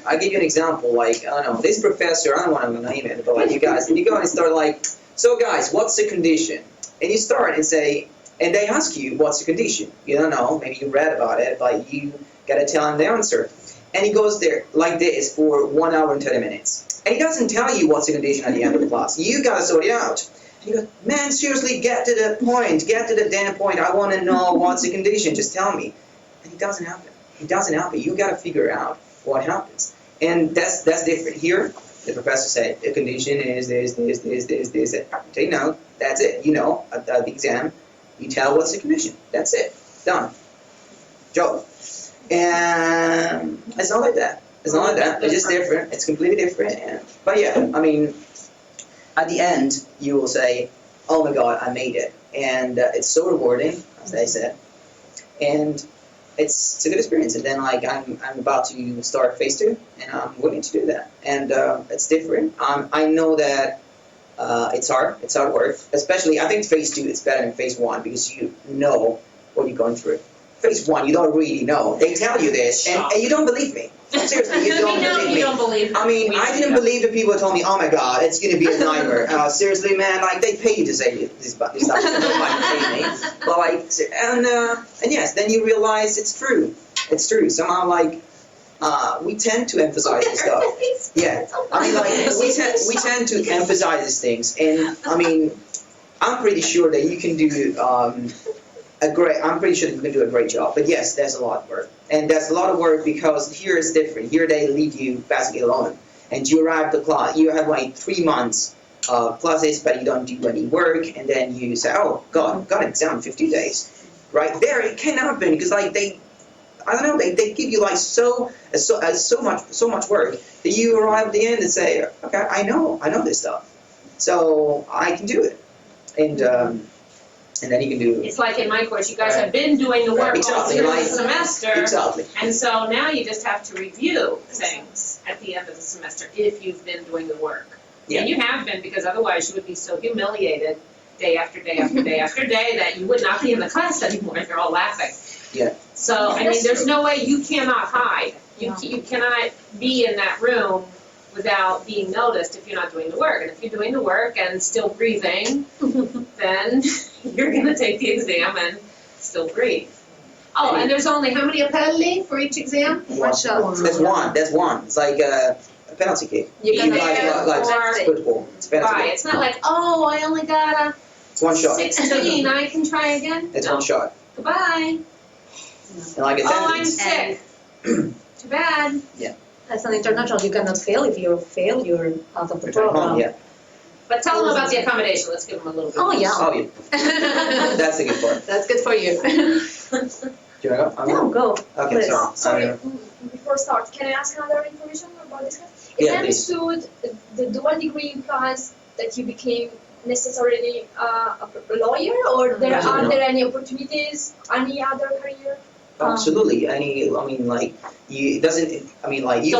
I'll give you an example. Like I don't know, this professor, I don't want to name it, but like you guys, and you go and start like, so guys, what's the condition? And you start and say, and they ask you, what's the condition? You don't know, maybe you read about it, but you gotta tell him the answer. And he goes there like this for 1 hour and 30 minutes. And he doesn't tell you what's the condition at the end of the class. You gotta sort it out. And you go, man, seriously, get to the point, get to the damn point. I wanna know what's the condition, just tell me. And it doesn't happen. It doesn't happen. You gotta figure out what happens. And that's different. Here, the professor said, the condition is this. Take note, that's it. You know, at the exam, you tell what's the condition. That's it. Done. Job. And it's not like that. It's not like that. It's just different. It's completely different. But yeah, I mean, at the end, you will say, oh my God, I made it. And it's so rewarding, as I said. And it's a good experience. And then like I'm about to start phase 2, and I'm willing to do that. And it's different. I know that it's hard. It's hard work. Especially, I think phase 2 is better than phase 1 because you know what you're going through. Phase 1, you don't really know. They tell you this, and you don't believe me. Seriously, you don't believe me. You don't believe me. I mean, I didn't believe the people who told me, oh my God, it's going to be a nightmare. Seriously, man, like, they pay you to say this stuff. They don't like pay me. But like, and yes, then you realize it's true. It's true. Somehow, like, we tend to emphasize this stuff. Yeah. I mean, like, we tend to emphasize these things. And, I mean, I'm pretty sure that you can do I'm pretty sure you can do a great job. But yes, there's a lot of work. And there's a lot of work because here it's different. Here they leave you basically alone. And you arrive to class, you have like 3 months of classes, but you don't do any work. And then you say, oh, God, I've got an exam in 50 days. Right there, it can happen because like they give you like so much work that you arrive at the end and say, okay, I know this stuff. So I can do it. And then you can do. It's like in my course, you guys have been doing the work all through the semester. Exactly. And so now you just have to review things at the end of the semester if you've been doing the work. Yeah. And you have been, because otherwise you would be so humiliated day after day after day after day that you would not be in the class anymore if you're all laughing. Yeah. So, I mean, there's no way, you cannot hide. You cannot be in that room without being noticed if you're not doing the work. And if you're doing the work and still breathing, then you're going to take the exam and still breathe. Oh, and there's only how many appelli for each exam? One shot. That's one. It's like a penalty kick. You can like football. It's a penalty Right, kick. it's not like, oh, I only got It's one shot. 16, I can try again? It's No. one shot. Goodbye. And like a Oh, I'm sentence. sick. Too bad. As an international, you cannot fail. If you fail, you're out of the Return home, program. yeah. But tell them about the accommodation, let's give them a little bit. Oh, yeah. Oh, yeah. That's the good part. That's good for you. Do you want to go? No, go. Okay, Please. sorry. Sorry, before start, can I ask another information about this class? Yeah, Is I please. understood the dual degree implies that you became necessarily a lawyer, or are there any opportunities, any other career? Absolutely. You So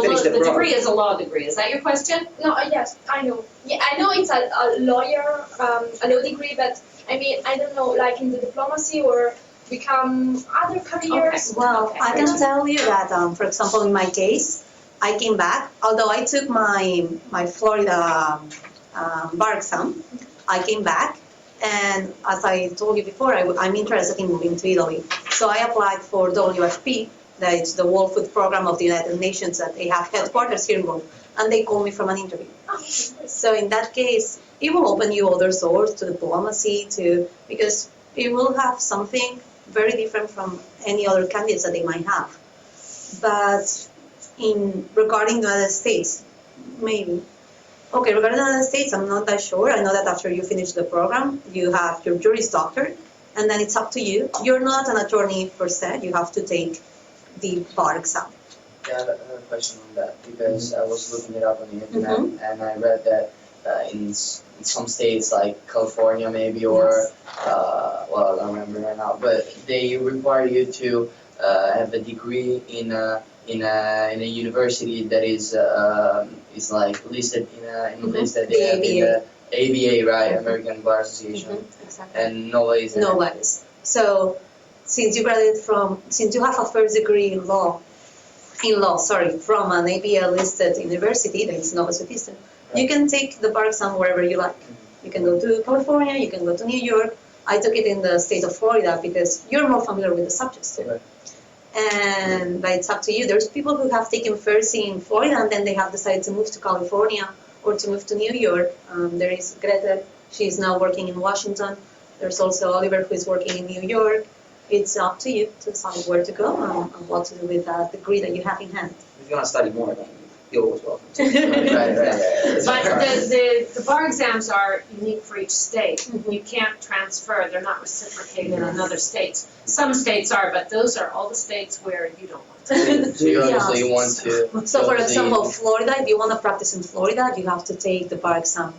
finish the the program. degree is a law degree, is that your question? No, yes, I know. Yeah, I know it's a lawyer, a law degree, but I mean, I don't know, like in the diplomacy or become other careers. Well, I can tell you that, for example, in my case, I came back, although I took my Florida bar exam, I came back, and as I told you before, I'm interested in moving to Italy. So I applied for WFP, that it's the World Food Program of the United Nations, that they have headquarters here in Rome, and they call me from an interview. So in that case, it will open you other doors to diplomacy, because it will have something very different from any other candidates that they might have. But regarding the United States, maybe. Okay, regarding the United States, I'm not that sure. I know that after you finish the program, you have your Juris Doctor, and then it's up to you. You're not an attorney per se. You have to take the bar exam. Yeah, I have a question on that, because I was looking it up on the internet, and I read that in some states like California maybe, or well, I don't remember right now, but they require you to have a degree in a university that is like listed in a list that they have in the ABA, right, American Bar Association, Exactly. and nobody's in it. Nobody's. So since you have a first degree in law, from an ABA listed university, that is not Southeastern, you can take the bar exam wherever you like. You can go to California, you can go to New York. I took it in the state of Florida because you're more familiar with the subjects too. Right. But it's up to you. There's people who have taken first in Florida and then they have decided to move to California or to move to New York. There is Greta, she's now working in Washington. There's also Oliver, who is working in New York. It's up to you to decide where to go and what to do with that degree that you have in hand. If you want to study more, then you're always welcome to. But the bar exams are unique for each state. You can't transfer, they're not reciprocated in other states. Some states are, but those are all the states where you don't want to. So you obviously want to. So for example, Florida, if you want to practice in Florida, you have to take the bar exam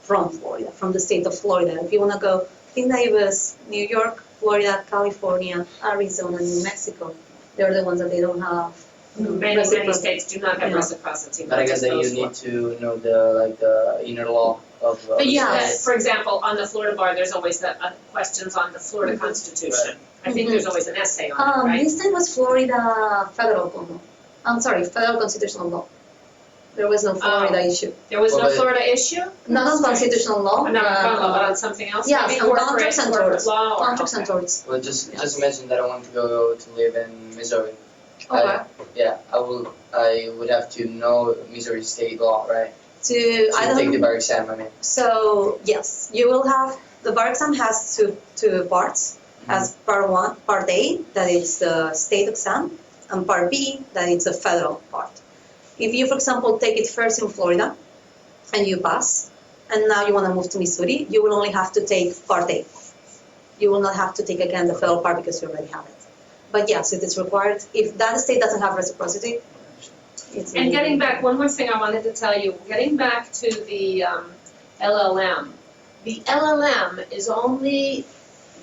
from Florida, from the state of Florida. If you want to go, I think that it was New York, Florida, California, Arizona, New Mexico. They're the ones that they don't have. Many states do not have reciprocity. But I guess that you need to know the inner law of. But for example, on the Florida bar, there's always questions on the Florida Constitution. I think there's always an essay on it, right? This time was Florida federal constitutional law. There was no Florida issue. There was no Florida issue? Not on constitutional law. Not on common law, but on something else? Yes, maybe on contracts and torts. Law or Contracts and torts. Well, just imagine that I want to go to live in Missouri. Okay. I would have to know Missouri state law, right? To take the bar exam, I mean. So yes, you will have, the bar exam has two parts. As part one, part A, that is the state exam, and part B, that is the federal part. If you, for example, take it first in Florida and you pass, and now you want to move to Missouri, you will only have to take part A. You will not have to take again the federal part because you already have it. But yes, it is required. If that state doesn't have reciprocity, it's And getting back, one more thing I wanted to tell you, getting back to the LLM. The LLM is only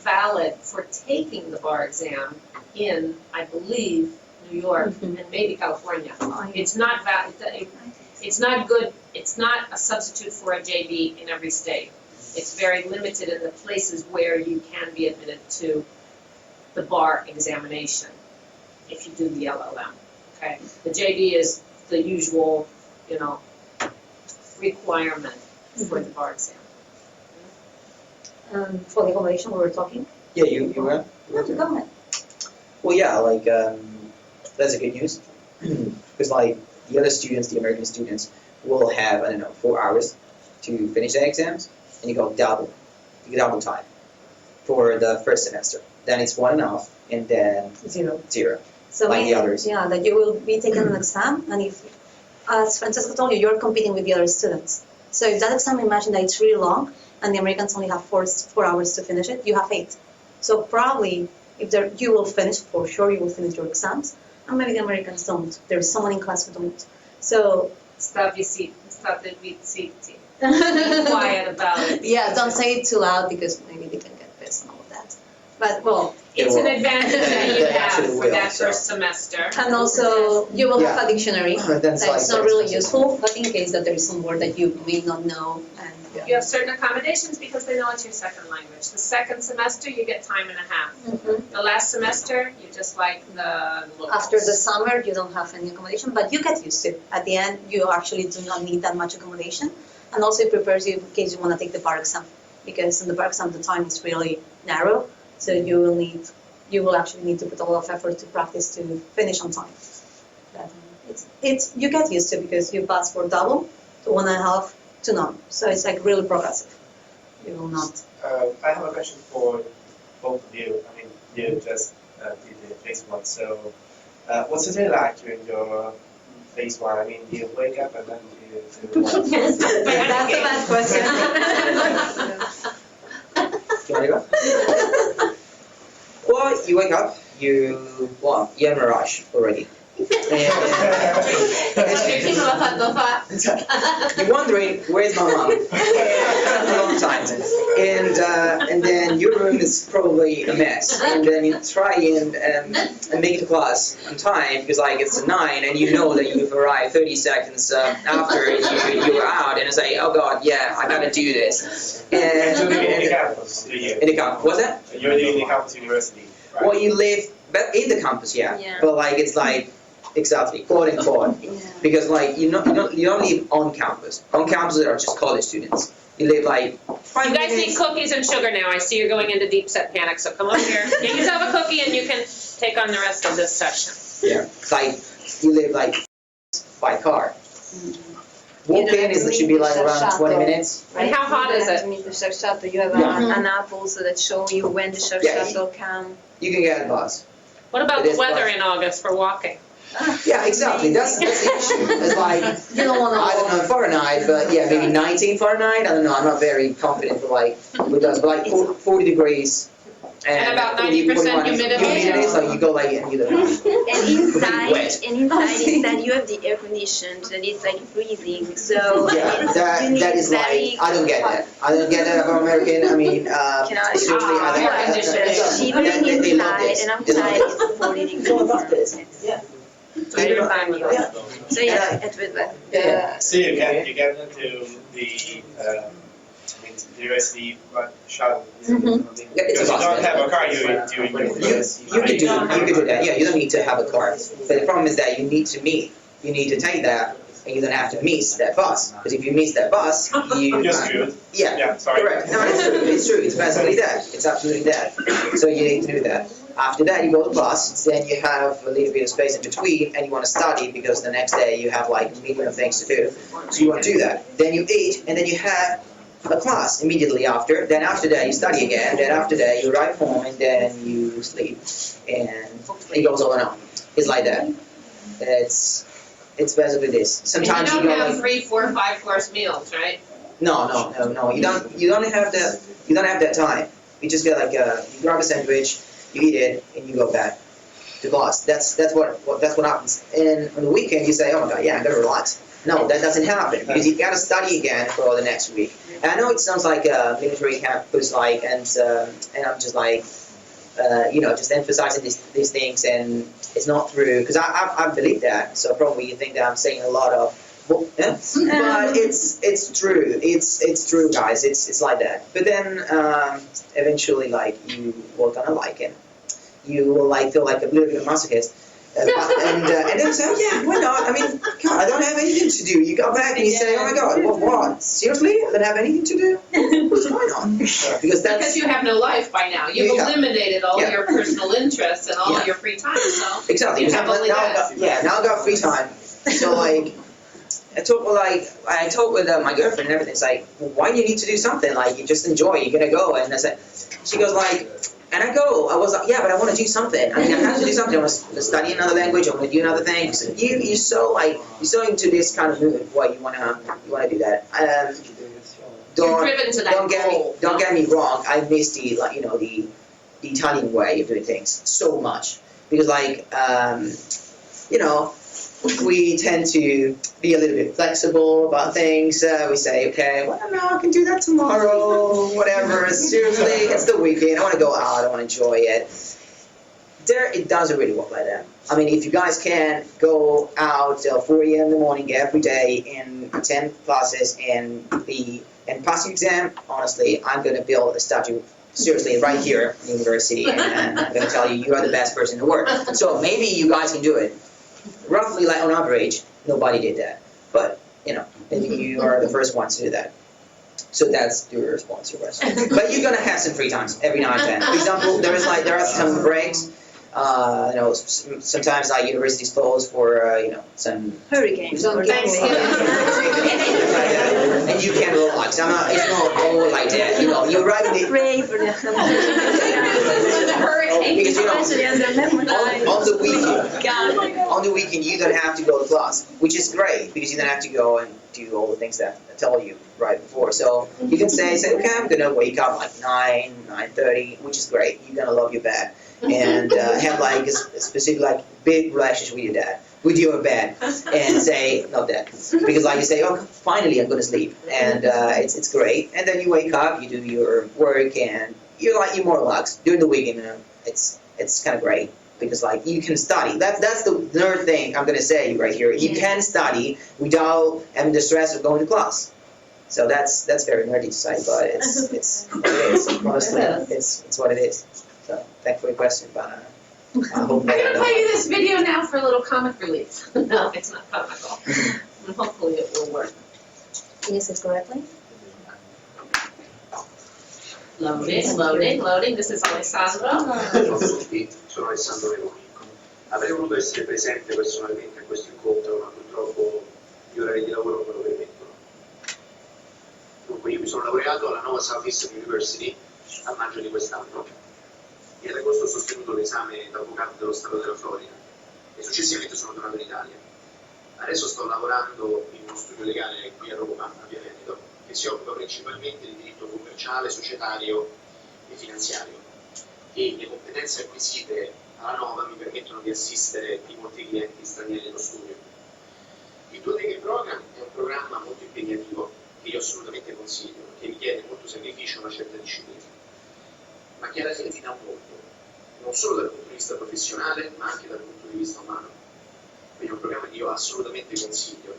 valid for taking the bar exam in, I believe, New York and maybe California. It's not valid. It's not good. It's not a substitute for a JD in every state. It's very limited in the places where you can be admitted to the bar examination if you do the LLM. Okay, the JD is the usual, requirement for the bar exam. For the accommodation we were talking. Yeah, you were? No, go ahead. Well, yeah, that's a good news. Because, the other students, the American students, will have, 4 hours to finish the exams, and you go double time for the first semester. Then it's 1.5, and then Zero. So like the others. Yeah, that you will be taking an exam, and if, as Francesca told you, you're competing with the other students. So if that exam, imagine that it's really long, and the Americans only have 4 hours to finish it, you have 8. So probably, you will finish, for sure you will finish your exams, and maybe the Americans don't. There's someone in class who don't. So... Be quiet about it. Yeah, don't say it too loud, because maybe they can get pissed and all of that. But, well... It's an advantage that you have for that so. first semester. And also, you will have a dictionary that's not really useful, but in case that there is some word that you may not know. And You have certain accommodations because they know it's your second language. The second semester, you get time and a half. The last semester, you just like the locals. After the summer, you don't have any accommodation, but you get used to it. At the end, you actually do not need that much accommodation. And also, it prepares you in case you want to take the bar exam. Because in the bar exam, the time is really narrow. So you will need you will actually need to put a lot of effort to practice to finish on time. But it's you get used to because you pass for double to 1.5 to none. So it's like really progressive. You will not. I have a question for both of you. I mean, you just did the phase 1, so what's the day like during your phase 1? I mean, do you wake up and then do what? That's a bad question. You want to go? Well, you wake up, you're in a rush already. You're wondering, where's my mom? A long time. And then your room is probably a mess. And then you try and make it to class on time because like it's 9 and you know that you've arrived 30 seconds after you were out and it's like, oh God, yeah, I gotta do this. And In the campus, do you? in the campus, what's that? You're doing the campus university, right? Well, you live in the campus, yeah. But like it's like exactly quote unquote because like you don't live on campus. On campus are just college students. You live like 5 You guys minutes. need cookies and sugar now. I see you're going into deep set panic, so come over here. Get yourself a cookie and you can take on the rest of this session. Yeah, like you live like by car. Walk-in should be like around 20 minutes. And how hot is it? Meet the shuttle shuttle. You have Yeah. an app also that show you when the shuttle Yeah. shuttle come. You can get a bus. What about It the is weather fun. in August for walking? Yeah, exactly. That's the issue. It's like You don't want to. I don't know Fahrenheit, but yeah, maybe 19 Fahrenheit. I don't know. I'm not very confident with like with those, but like 40 degrees. And about 40, 90% 41 humidity. So you go like and you don't. And wet. inside you have the air conditioned and it's like freezing. So Yeah, it's, that you need that is very like I don't get that. I don't get that about American. I mean, seriously, I don't air get that. shivering They love inside this. and They love outside this. it's 40 degrees. They love this. Yeah. So you're fine with that. So yeah, it was like So you get into the the university shuttle. Yeah, it's Because you a bus. don't have a car, you do You can do that. Yeah, you don't need to have a car. But the problem is that you need to meet. You need to take that, and you don't have to miss that bus. Because if you miss that bus, you You're screwed. yeah. Yeah, sorry. Correct. No, it's true. It's true. It's basically that. It's absolutely that. So you need to do that. After that, you go to class. Then you have a little bit of space in between, and you want to study because the next day you have like a million of things to do. So you want to do that. Then you eat, and then you have a class immediately after. Then after that, you study again. Then after that, you arrive home, and then you sleep. And it goes on and on. It's like that. It's basically this. Sometimes And you you go don't have like 3, 4, 5 course meals, right? no. You don't have that time. You just get like you grab a sandwich, you eat it, and you go back to class. That's what happens. And on the weekend you say, oh my God, yeah, I'm gonna relax. No, that doesn't happen because you gotta study again for the next week. And I know it sounds like a military campus, like, and I'm just like, just emphasizing these things, and it's not true because I believe that. So probably you think that I'm saying a lot of. Well, yeah. But it's true. It's true, guys. It's like that. But then eventually, like you will gonna like it. You will like feel like a little bit of masochist, and then say, oh, yeah, why not? I mean, God, I don't have anything to do. You go back and you say, oh my God, what? Seriously, I don't have anything to do? Why not? Because Because you have no life by now. You've Yeah. eliminated all Yeah. your personal interests and all Yeah. your free time, so. exactly. You have only that. Now I got free time. So like. I talk with my girlfriend and everything. It's like, well, why do you need to do something? Like, you just enjoy. You're gonna go, and I said, she goes like, and I go. I was like, yeah, but I want to do something. I mean, I have to do something. I want to study another language. I want to do another thing. So you're so into this kind of mood where you wanna do that. You're driven to that Don't goal. get me wrong. I miss the Italian way of doing things so much because we tend to be a little bit flexible about things. We say, okay, well, no, I can do that tomorrow, whatever. Seriously, it's the weekend. I want to go out. I want to enjoy it. There, it doesn't really work like that. I mean, if you guys can go out till 4 a.m. in the morning every day and attend classes and pass your exam, honestly, I'm going to build a statue. Seriously, right here in university, and I'm going to tell you are the best person in the world. So maybe you guys can do it. Roughly, like on average, nobody did that. But maybe you are the first ones to do that. So that's your response to your question. But you're gonna have some free times every now and then. For example, there are some breaks. Sometimes universities close for some Hurricanes. and you can relax. It's not all like that. You're right. Pray for the hurricane. Because Especially on the weekend. on the weekend you don't have to go to class, which is great because you don't have to go and do all the things that I tell you right before. So you can say okay, I'm gonna wake up like 9:30, which is great. You're gonna love your bed and have like a specific big relationship with your dad, with your bed, and say not that because you say finally I'm gonna sleep and it's great. And then you wake up, you do your work, and you're more relaxed during the weekend. It's kind of great because you can study. That's the nerd thing I'm gonna say right here. You can study without having the stress of going to class. So that's very nerdy to say, but it's what it is. Honestly, it's what it is. So thanks for your question, but I hope I'm gonna play you this video now for a little comic relief. No, it's not comical. And hopefully it will work. Can you say it correctly? Loading. This is Alessandro. Sono Alessandro Micocci. Avrei voluto essere presente personalmente a questo incontro, ma purtroppo gli orari di lavoro me lo permettono. Dunque, io mi sono laureato alla nuova Southeastern University a maggio di quest'anno e ad agosto ho sostenuto l'esame d'avvocato dello Stato della Florida e successivamente sono tornato in Italia. Adesso sto lavorando in uno studio legale qui a Roma, a Via Veneto, che si occupa principalmente di diritto commerciale, societario e finanziario. E le competenze acquisite alla Nova mi permettono di assistere i molti clienti stranieri nello studio. Il 2 Degree Program è un programma molto impegnativo che io assolutamente consiglio, che richiede molto sacrificio e una certa disciplina, ma che alla fine ti dà molto, non solo dal punto di vista professionale, ma anche dal punto di vista umano. Quindi è un programma che io assolutamente consiglio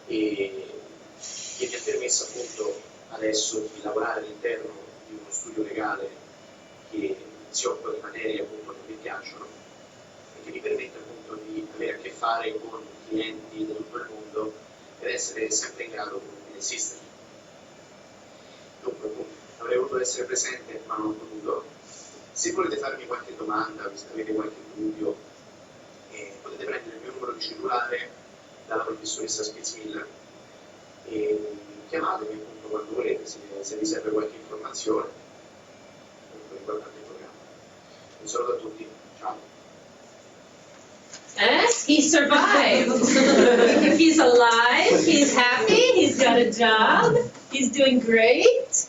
e che mi ha permesso appunto adesso di lavorare all'interno di uno studio legale che si occupa di materie appunto che mi piacciono e che mi permette appunto di avere a che fare con clienti da tutto il mondo ed essere sempre in grado di resistere. Dunque appunto, avrei voluto essere presente ma non ho potuto. Se volete farmi qualche domanda, se avete qualche dubbio, potete prendere il mio numero di cellulare dalla professoressa Spitzmiller e chiamatemi appunto quando volete se vi serve qualche informazione riguardante il programma. Un saluto a tutti, ciao. He survived. He's alive, he's happy, he's got a job, he's doing great.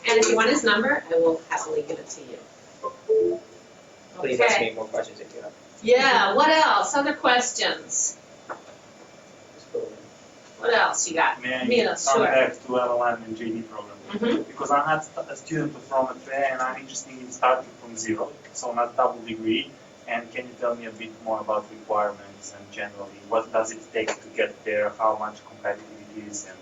And if you want his number, I will happily give it to you. Please ask me more questions if you have. Yeah, what else? Other questions? What else you got? May I Mila, come sure. back to LLM and JD program? Because I'm not a student of Roma Tre and I'm interested in starting from zero, so not double degree. And can you tell me a bit more about requirements and generally what does it take to get there, how much competitive it is, and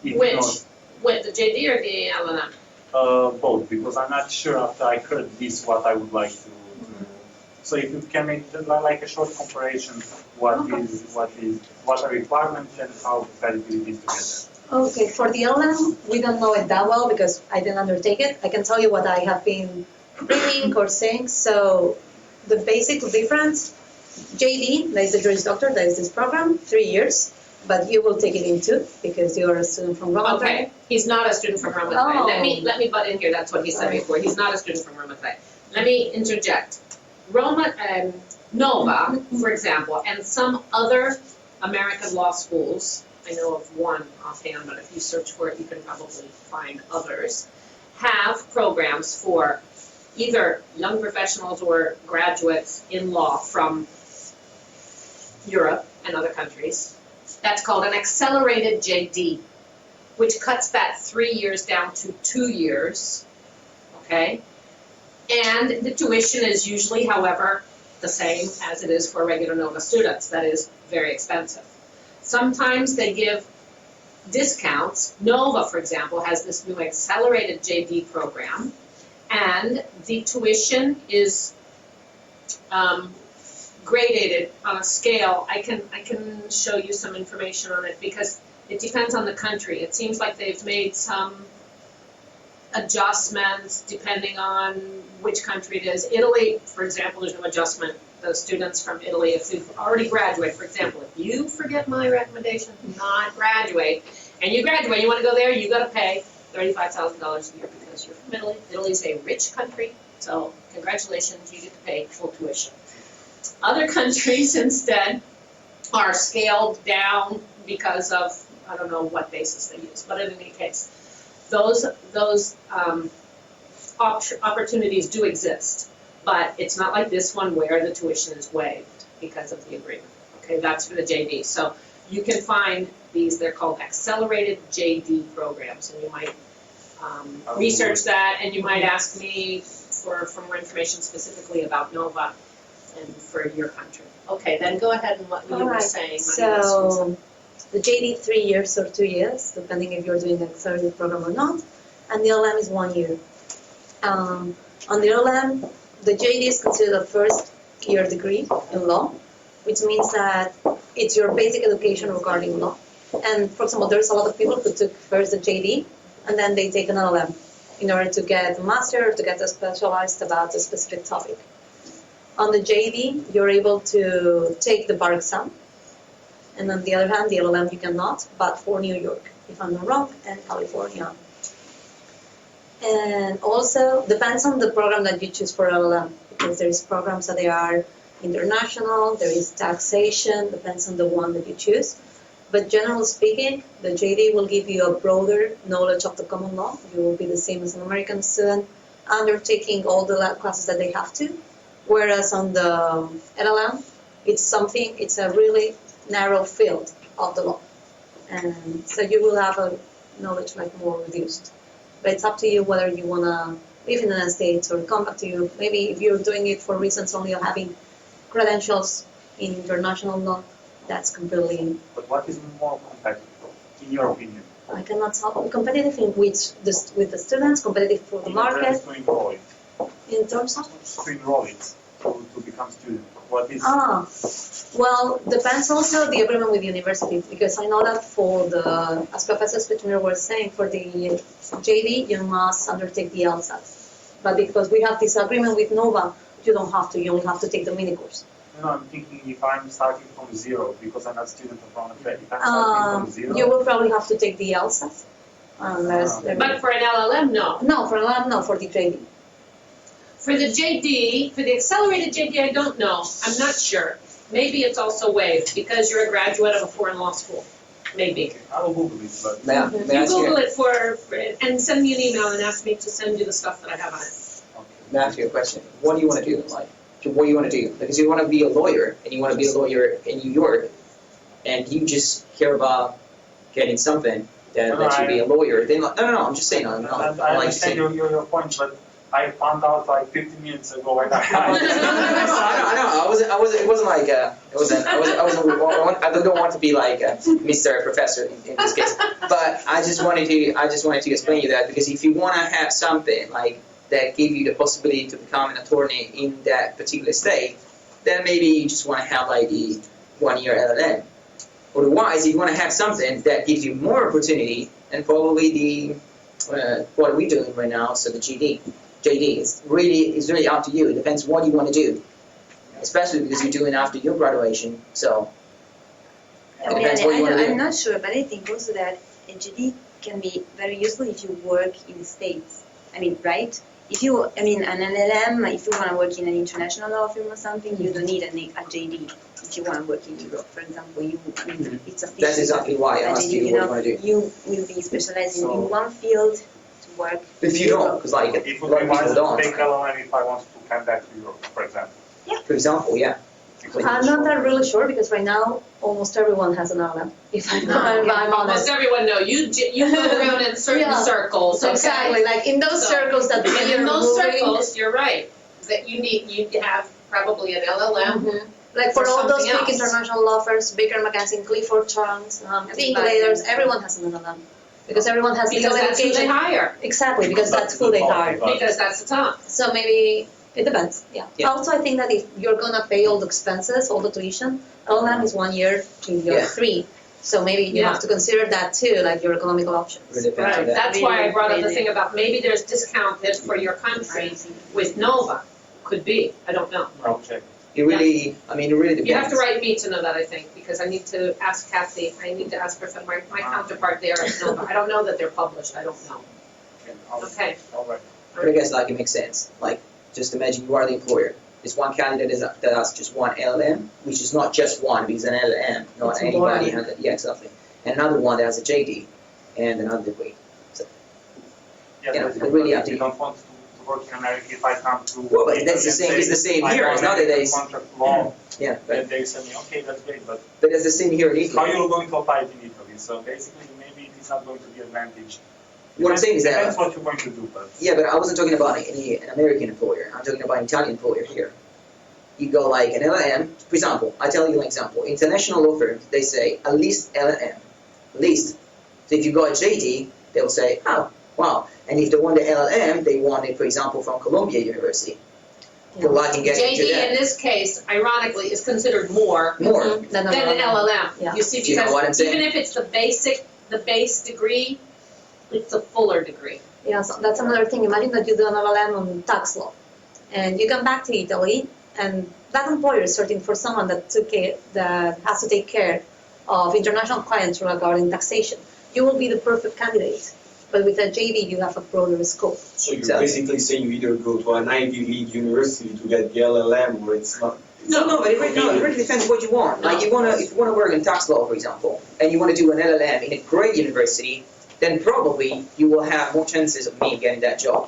if Which? With the JD or the LLM? both, because I'm not sure after I heard this what I would like to. So if you can make like a short comparison, what are requirements and how competitive it is to get there. Okay, for the LLM, we don't know it that well because I didn't undertake it. I can tell you what I have been reading or saying. So the basic difference, JD, that is the Juris Doctor, that is this program, 3 years, but you will take it in 2 because you're a student from Roma Tre. Okay, he's not a student from Roma Tre. Oh. Let me butt in here, that's what he said before. He's not a student from Roma Tre. Let me interject. Nova, for example, and some other American law schools, I know of one offhand, but if you search for it, you can probably find others, have programs for either young professionals or graduates in law from Europe and other countries. That's called an accelerated JD, which cuts that 3 years down to 2 years, okay? And the tuition is usually, however, the same as it is for regular Nova students, that is very expensive. Sometimes they give discounts. Nova, for example, has this new accelerated JD program, and the tuition is graded on a scale. I can show you some information on it because It depends on the country. It seems like they've made some adjustments depending on which country it is. Italy, for example, there's no adjustment. The students from Italy, if you've already graduated, for example, if you forget my recommendation, not graduate, and you graduate, you want to go there, you got to pay $35,000 a year because you're from Italy. Italy's a rich country, so congratulations, you get to pay full tuition. Other countries instead are scaled down because of, I don't know what basis they use, but in any case, those opportunities do exist. But it's not like this one where the tuition is waived because of the agreement. Okay, that's for the JD. So you can find these, they're called accelerated JD programs, and you might research that, and you might ask me for more information specifically about NOVA and for your country. Okay, then go ahead and what you were saying. So the JD 3 years or 2 years, depending if you're doing an accelerated program or not, and the LLM is 1 year. On the LLM, the JD is considered a first-year degree in law, which means that it's your basic education regarding law. And for example, there's a lot of people who took first the JD, and then they take an LLM in order to get a master or to get specialized about a specific topic. On the JD, you're able to take the bar exam, and on the other hand, the LLM you cannot, but for New York, if I'm not wrong, and California. And also, depends on the program that you choose for LLM, because there is programs that they are international, there is taxation, depends on the one that you choose. But generally speaking, the JD will give you a broader knowledge of the common law. You will be the same as an American student, undertaking all the classes that they have to. Whereas on the LLM, it's a really narrow field of the law. And so you will have a knowledge like more reduced. But it's up to you whether you want to live in the United States or come back to you. Maybe if you're doing it for reasons only of having credentials in international law, that's completely... But what is more competitive, in your opinion? I cannot tell. Competitive in which, with the students, competitive for the market. To enroll it. In terms of? To enroll it, to become student. What is... Well, depends also the agreement with the university, because I know that as Professor Spitzner was saying, for the JD, you must undertake the LSAT. But because we have this agreement with NOVA, you don't have to, you only have to take the mini course. No, I'm thinking if I'm starting from zero, because I'm not a student of Roma Tre, if I'm starting from zero... You will probably have to take the LSAT. But for an LLM, no. No, for an LLM, no, for the JD. For the JD, for the accelerated JD, I don't know. I'm not sure. Maybe it's also waived because you're a graduate of a foreign law school. Maybe. I will Google it, but... You Google it and send me an email and ask me to send you the stuff that I have on it. Okay. May I ask you a question? What do you want to do in life? What do you want to do? Because you want to be a lawyer, and you want to be a lawyer in New York, and you just care about getting something that lets you be a lawyer. Then, no, I'm just saying. I understand your point, but I found out like 15 minutes ago. I know. It wasn't like I don't want to be like Mr. Professor in this case. But I just wanted to explain you that, because if you want to have something like that give you the possibility to become an attorney in that particular state, then maybe you just want to have like the 1 year LLM. Otherwise, if you want to have something that gives you more opportunity, and probably the what we're doing right now, so the JD is really up to you. It depends what you want to do, especially because you're doing after your graduation. So it depends what you want to do. I'm not sure, but I think also that a JD can be very useful if you work in the States. I mean, right? An LLM, if you want to work in an international law firm or something, you don't need a JD. If you want to work in Europe, for example, it's official. That's exactly why I asked you what you want to do. You will be specializing in one field to work. If you don't, because like it would be wise to take LLM if I want to come back to Europe, for example. Yeah. For example, yeah. I'm not that really sure, because right now almost everyone has an LLM. If I'm honest. Almost everyone knows. You go around in certain circles. So exactly, like in those circles that in those circles, you're right. That you have probably an LLM. Mm-hmm. Like for all those big else. International law firms, Baker McKenzie, Clifford Chance, Linklaters, everyone has an LLM. Because everyone has legal that's education. Who they hire. Exactly, because that's who they hire. Because that's the top. So maybe it depends. Yeah. Also, I think that if you're gonna pay all the expenses, all the tuition, LLM is 1 year to year 3. So maybe you have to consider that too, like your economical options. Really depends on Right, that. that's why I brought up the thing about maybe there's discounted for your country with Nova, could be, I don't know. I'll check. It really, I mean, it really depends. You have to write me to know that, I think, because I need to ask Kathy, I need to ask her, my counterpart there at Nova. I don't know that they're published, I don't know. Okay. All right. But I guess like it makes sense. Like, just imagine you are the employer. There's one candidate that has just one LLM, which is not just one, because an LLM, not It's anybody more. has it. Yeah, exactly. And another one that has a JD and another degree. Yeah, but I really have if you to- don't want to work in America, if I come to. Well, but that's the same. It's the same here. It's nowadays. Contract law. Yeah, Then but they say, okay, that's great, but it's the same here in how Italy. you're going to apply it in Italy? So basically, maybe it is not going to be advantage. What I'm saying is that. Depends what you're going to do, but. Yeah, but I wasn't talking about an American employer. I'm talking about an Italian employer here. You go like an LLM, for example, I tell you an example. International law firms, they say at least LLM, least. So if you go at JD, they'll say, oh, wow. And if they want the LLM, they want it, for example, from Columbia University. Good luck in getting JD to that. in this case, ironically, is considered more More. Than than an LLM. Yeah. You see, Do you know what I'm because saying? even if it's the base degree, it's a fuller degree. Yeah, so that's another thing. Imagine that you do an LLM on tax law, and you come back to Italy, and that employer is searching for someone that has to take care of international clients regarding taxation. You will be the perfect candidate, but with a JD, you have a broader scope. So you're Exactly. basically saying you either go to an Ivy League university to get the LLM, or it's not. No, but it really depends what you want. Like if you wanna work in tax law, for example, and you wanna do an LLM in a great university, then probably you will have more chances of me getting that job,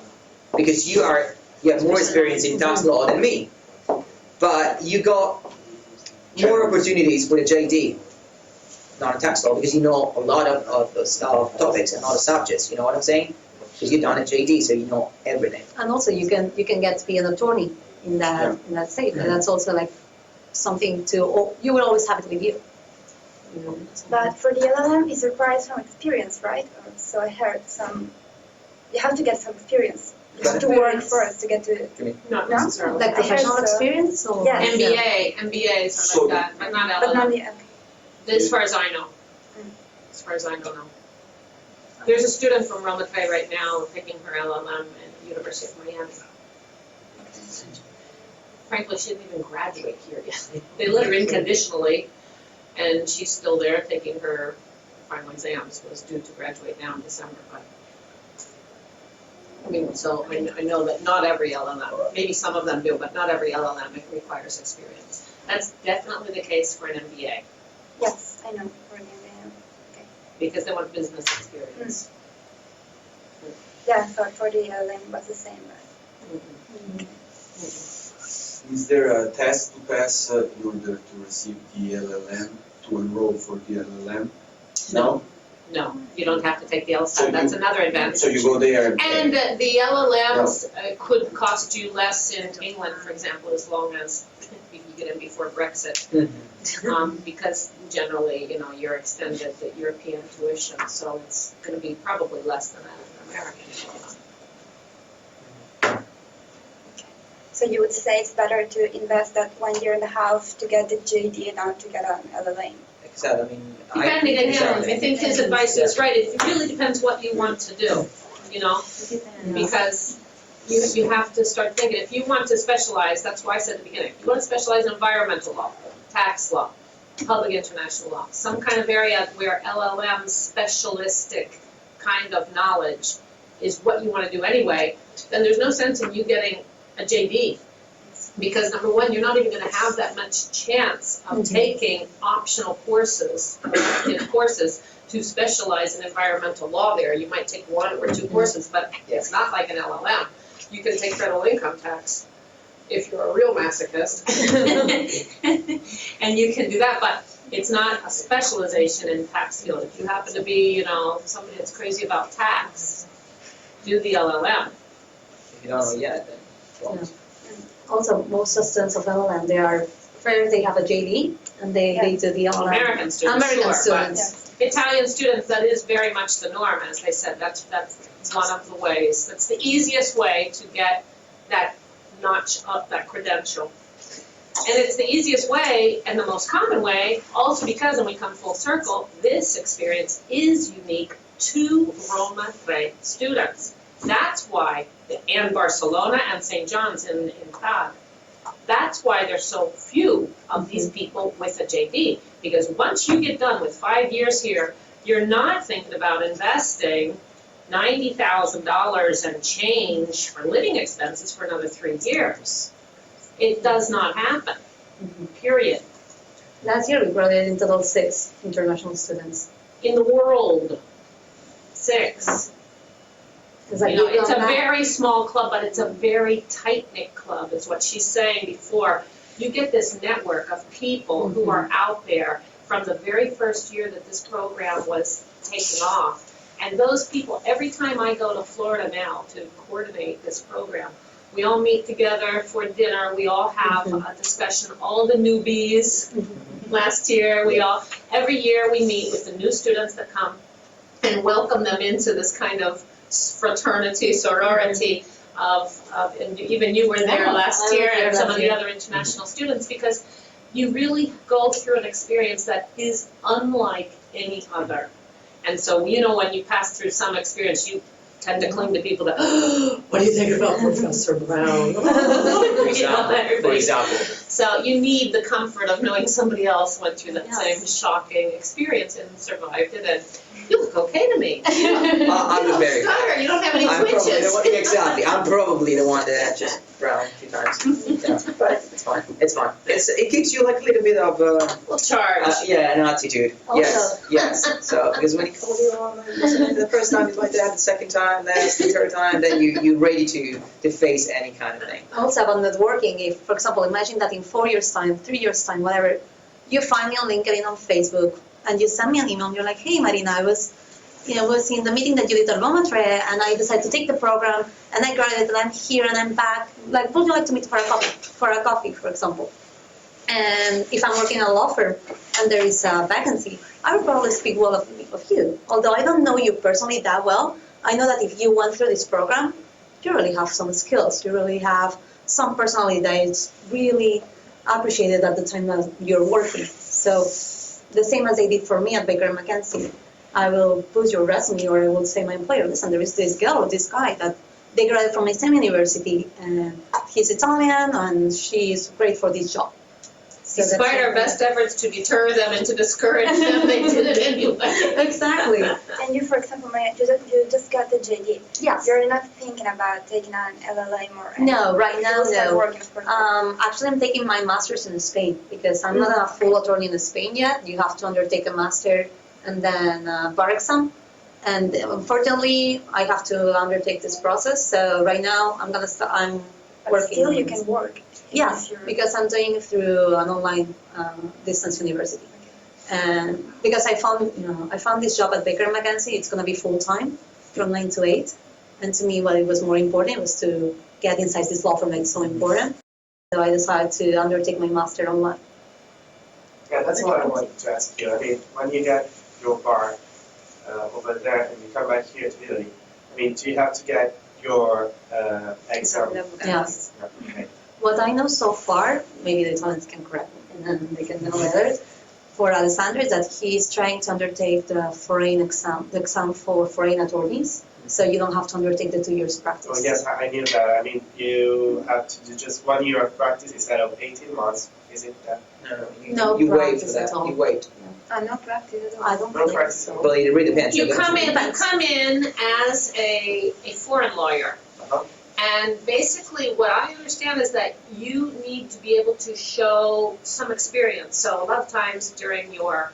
because you have more experience in tax law than me, but you got more opportunities with a JD, not a tax law, because you know a lot of topics and a lot of subjects. You know what I'm saying? Because you've done a JD, so you know everything. And also, you can get to be an attorney in that state, and that's also like something you will always have it with you. But for the LLM, it requires some experience, right? Or so I heard you have to get some experience. You have to work first to get to. Not No? necessarily. Like professional I heard so. experience, or Yes. MBA, So- something like that, but not But not LLM, the, as far as I know. As far as I don't know. There's a student from Roma Tre right now taking her LLM at the University of Miami. Frankly, she didn't even graduate here yet. They let her in conditionally, and she's still there taking her final exams, was due to graduate now in December, but. I mean, so I know that not every LLM, maybe some of them do, but not every LLM requires experience. That's definitely the case for an MBA, yes, I know. For the MBA. because they want business experience. Yeah, so for the LLM was the same, right? Is there a test to pass in order to receive the LLM, to enroll for the LLM? No? No, you don't have to take the So LSAT, that's you- another advantage. So you go there And the LLMs could cost you less in England, for example, as long as you can get in before Brexit. Because generally, you're extended the European tuition, so it's gonna be probably less than that in American. So you would say it's better to invest that 1.5 years to get the JD than to get an LLM? Except, I mean, Depending on him, exactly. I think his advice is right, it really depends what you want to do, because you have to start thinking, if you want to specialize, that's why I said at the beginning, you want to specialize in environmental law, tax law, public international law, some kind of area where LLM specialistic kind of knowledge is what you want to do anyway, then there's no sense in you getting a JD. Because number one, you're not even gonna have that much chance of taking optional courses, elective courses, to specialize in environmental law there. You might take 1 or 2 courses, but it's not like an LLM. You can take federal income tax if you're a real masochist. And you can do that, but it's not a specialization in tax field. If you happen to be, somebody that's crazy about tax, do the LLM. If you don't know yet, then. Well, Also, most students of LLM, they have a JD, and they do the LLM. American students, American sure, but students. Italian students, that is very much the norm, as they said, that's one of the ways, that's the easiest way to get that notch up, that credential. And it's the easiest way and the most common way, also because, and we come full circle, this experience is unique to Roma Tre students. That's why, and Barcelona and St. John's in Prague, that's why there's so few of these people with a JD. Because once you get done with 5 years here, you're not thinking about investing $90,000 and change for living expenses for another 3 years. It does not happen, period. Last year we graduated in total 6 international students. In the world, 6. Because I You know, did it's a not- very small club, but it's a very tight-knit club, is what she's saying before. You get this network of people who are out there from the very first year that this program was taking off. And those people, every time I go to Florida now to coordinate this program, we all meet together for dinner, we all have a discussion, all the newbies. Last year, every year we meet with the new students that come and welcome them into this kind of fraternity, sorority and even you were there last year and some of the other international students, because you really go through an experience that is unlike any other. And so, you know, when you pass through some experience, you tend to cling to people that, oh, what do you think about Professor Brown? For example. So you need the comfort of knowing somebody else went through that same shocking experience and survived it, and you look okay to me. I'm very Stutter, you don't have any I'm twitches. probably the one, exactly. I'm probably the one that just brown a few times. Yeah, but it's fine. It's fine. It gives you like a little bit of Well, charge. an attitude. Also. Yes. So because when you come here the first time it's like that, the second time, that's the third time, then you're ready to face any kind of thing. Also about networking, if, for example, imagine that in 4 years' time, 3 years' time, whatever, you find me on LinkedIn, on Facebook, and you send me an email, and you're like, hey, Marina, I was in the meeting that you did at Roma Tre, and I decided to take the program, and I graduated, and I'm here, and I'm back. Like, would you like to meet for a coffee, for example? And if I'm working in a law firm, and there is a vacancy, I would probably speak well of you. Although I don't know you personally that well, I know that if you went through this program, you really have some skills. You really have some personality that is really appreciated at the time that you're working. So the same as they did for me at Baker & McKenzie, I will put your resume, or I will say my employer, listen, there is this girl or this guy that they graduated from the same university, and he's Italian, and she's great for this job. So Despite our best efforts to deter them and to discourage them, they did it anyway. Exactly. And you, for example, you just got the JD. Yes. You're not thinking about taking an LLM or anything. No, right now, You start no. working for Actually, I'm taking my master's in Spain because I'm not a full attorney in Spain yet. You have to undertake a master and then bar exam. And unfortunately, I have to undertake this process. So right now, I'm But working. still, you can work. Yes, because I'm doing it through an online distance university. And because I found this job at Baker & McKenzie, it's going to be full-time from 9 to 8. And to me, what it was more important was to get inside this law firm that's so important. So I decided to undertake my master online. Yeah, that's what I wanted to ask you. I mean, when you get your bar over there and you come back here to Italy, I mean, do you have to get your exam? Yes. Okay. What I know so far, maybe the Italians can correct me, and then they can know others, for Alessandro is that he's trying to undertake the foreign exam, the exam for foreign attorneys, so you don't have to undertake the 2 years practice. Oh, yes, I knew that. I mean, you have to do just 1 year of practice instead of 18 months. Is it that? No You wait practice for that. at all. You wait. No practice at all. I don't No think practice. so. But it really depends. You come in as a foreign lawyer. Uh-huh. And basically what I understand is that you need to be able to show some experience. So a lot of times during your,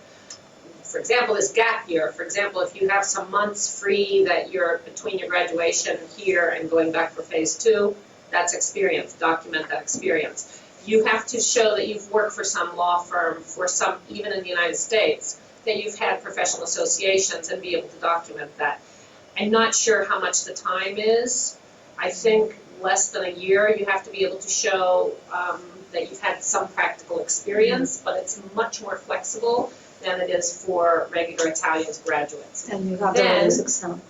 for example, this gap year, for example, if you have some months free that you're between your graduation here and going back for phase 2, that's experience, document that experience. You have to show that you've worked for some law firm, for some, even in the United States, that you've had professional associations and be able to document that. I'm not sure how much the time is. I think less than a year, you have to be able to show that you've had some practical experience, but it's much more flexible than it is for regular Italian graduates. And you have the Then- religious exam.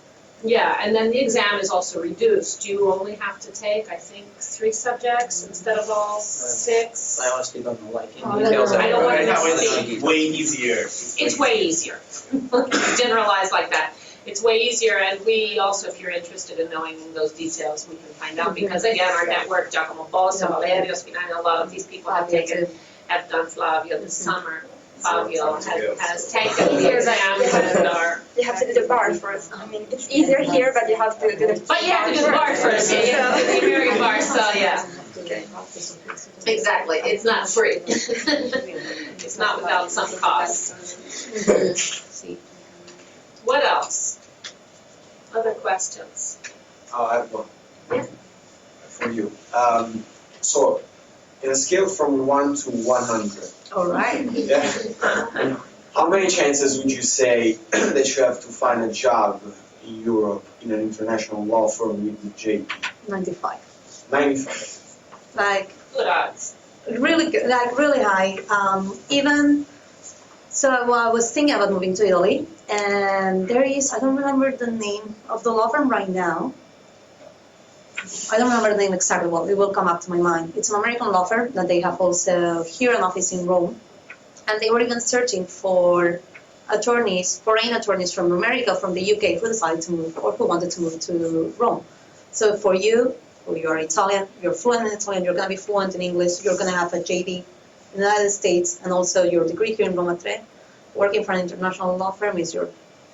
Yeah, and then the exam is also reduced. You only have to take, I think, 3 subjects instead of all 6. I honestly don't know, like, in Oh, details. I don't want Right to now speak. it's way easier. It's way easier. Generalize like that. It's way easier, and we also, if you're interested in knowing those details, we can find out, because again, our network, Giacomo Bossa, Valerio Spinani, a lot of these people have done Flavio this summer. Fabio has taken the exam and are. You have to do the bar first. I mean, it's easier here, but you have to do the. But you have to do the bar first, yeah, the American bar, so yeah. Exactly, it's not free. It's not without some cost. What else? Other questions? Oh, I have one. Yeah. For you. So, in a scale from 1 to 100, All right. yeah, how many chances would you say that you have to find a job in Europe in an international law firm with the JD? 95. 95. Like, Good odds. really good, like really high. So I was thinking about moving to Italy, and there is, I don't remember the name of the law firm right now. I don't remember the name exactly, well, it will come up to my mind. It's an American law firm that they have also here an office in Rome, and they were even searching for attorneys, foreign attorneys from America, from the UK, who decided to move or who wanted to move to Rome. So for you, who you are Italian, you're fluent in Italian, you're going to be fluent in English, you're going to have a JD in the United States, and also your degree here in Roma Tre. Working for an international law firm is your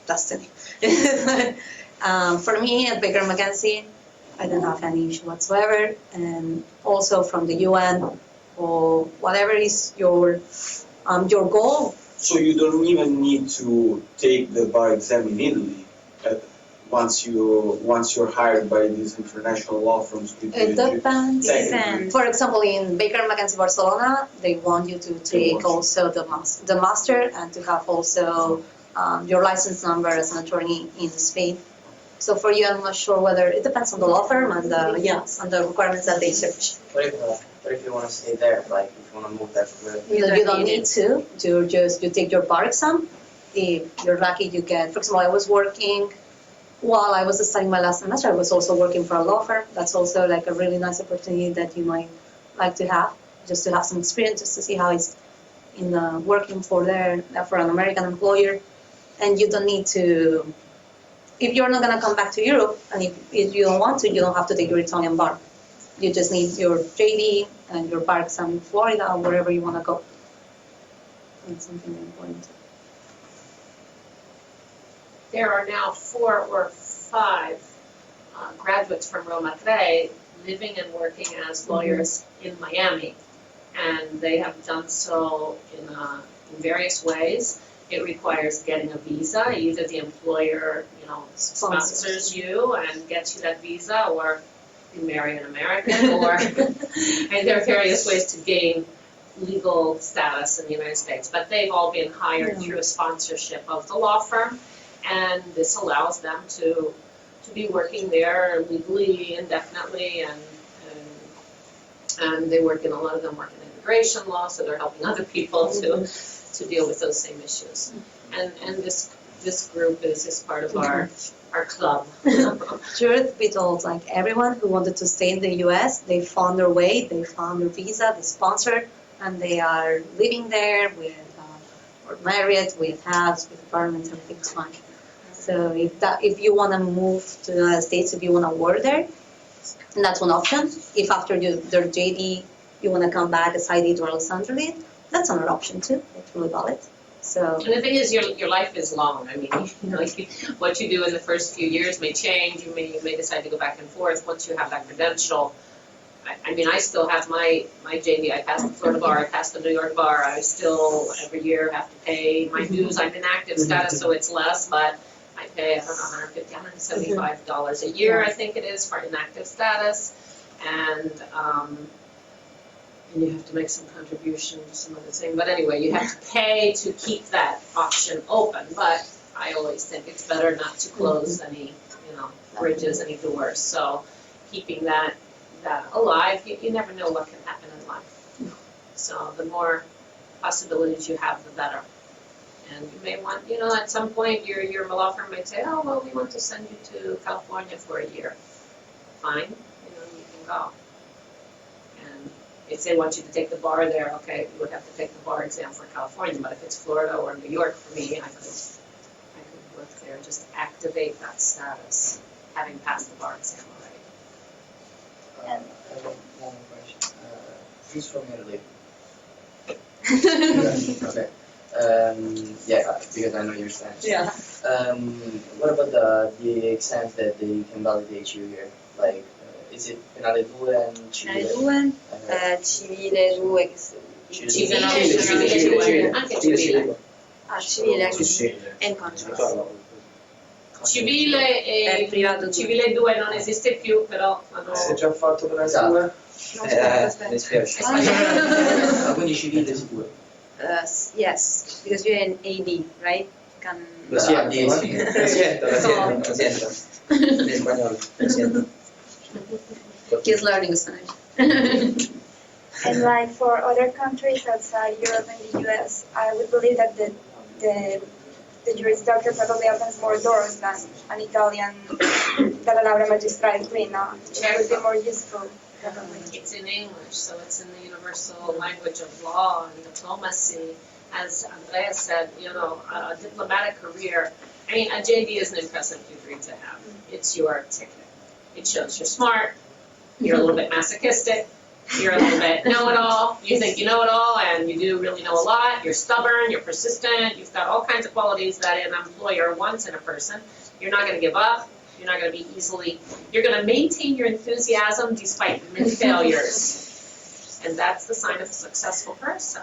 destiny. For me at Baker McKenzie, I didn't have any issue whatsoever, and also from the UN or whatever is your goal. So you don't even need to take the bar exam in Italy once you're hired by these international law firms. It depends. Technically. For example, in Baker McKenzie Barcelona, they want you to take also the master and to have also your license number as an attorney in Spain. So for you, I'm not sure whether it depends on the law firm and on the requirements that they search. What if you want to stay there? Like, if you want to move there for good? You don't need to. You take your bar exam. If you're lucky, you get. For example, I was working while I was studying my last semester. I was also working for a law firm. That's also like a really nice opportunity that you might like to have, just to have some experience, just to see how it's in working for an American employer. And you don't need to. If you're not going to come back to Europe, and if you don't want to, you don't have to take your Italian bar. You just need your JD and your bar exam in Florida or wherever you want to go. That's something important. There are now 4 or 5 graduates from Roma Tre living and working as lawyers in Miami, and they have done so in various ways. It requires getting a visa. Either the employer, sponsors you and gets you that visa, or you marry an American, or and there are various ways to gain legal status in the United States. But they've all been hired through a sponsorship of the law firm, and this allows them to be working there legally, indefinitely, and they work in, a lot of them work in immigration law, so they're helping other people to deal with those same issues. And this group is part of our club. Truth be told, like everyone who wanted to stay in the US, they found their way, they found their visa, they sponsored, and they are living there with, or married, with house, with apartments, everything's fine. So if you want to move to the United States, if you want to work there, that's one option. If after their JD you want to come back as I did or Alessandro did, that's another option too. It's really valid. So. And the thing is, your life is long. I mean, what you do in the first few years may change. You may decide to go back and forth once you have that credential. I mean, I still have my JD. I passed the Florida bar. I passed the New York bar. I still every year have to pay my dues. I'm in active status, so it's less, but I pay, I don't know, $150, $175 a year, I think it is, for inactive status. And you have to make some contribution to some other thing. But anyway, you have to pay to keep that option open. But I always think it's better not to close any, bridges, any doors. So keeping that alive, you never know what can happen in life. So the more possibilities you have, the better. And you may want, you know, at some point, your law firm might say, oh, well, we want to send you to California for a year. Fine, you know, you can go. And if they want you to take the bar there, okay, you would have to take the bar exam for California, but if it's Florida or New York for me, I could work there, just activate that status, having passed the bar exam already. I have one more question. Who's from Italy? Okay. Yeah, because I know you're Spanish. Yeah. What about the exams that they can validate you here? Like, is it Penale 2 and Civile? Penale 2, Civile 2, Civile, anche Civile. Civile Sì, sì. e contract. Civile È e privato Civile 2 non esiste più, però fanno... Si è già fatto per la Esatto. 2? Mi dispiace. Quindi civile sicuro. Yes, because you're an AD, right? Can... Lo siento, lo siento. In español, lo siento. He's learning Spanish. And like for other countries outside Europe and the US, I would believe that the Juris Doctor probably opens more doors than an Italian dalla laurea magistrale qui, no? It would be more useful. It's in English, so it's in the universal language of law and diplomacy. As Andrea said, you know, a diplomatic career, I mean, a JD is an impressive degree to have. It's your ticket. It shows you're smart, you're a little bit masochistic, you're a little bit know-it-all, you think you know it all, and you do really know a lot, you're stubborn, you're persistent, you've got all kinds of qualities that an employer wants in a person. You're not gonna give up, you're not gonna be easily, you're gonna maintain your enthusiasm despite many failures. And that's the sign of a successful person,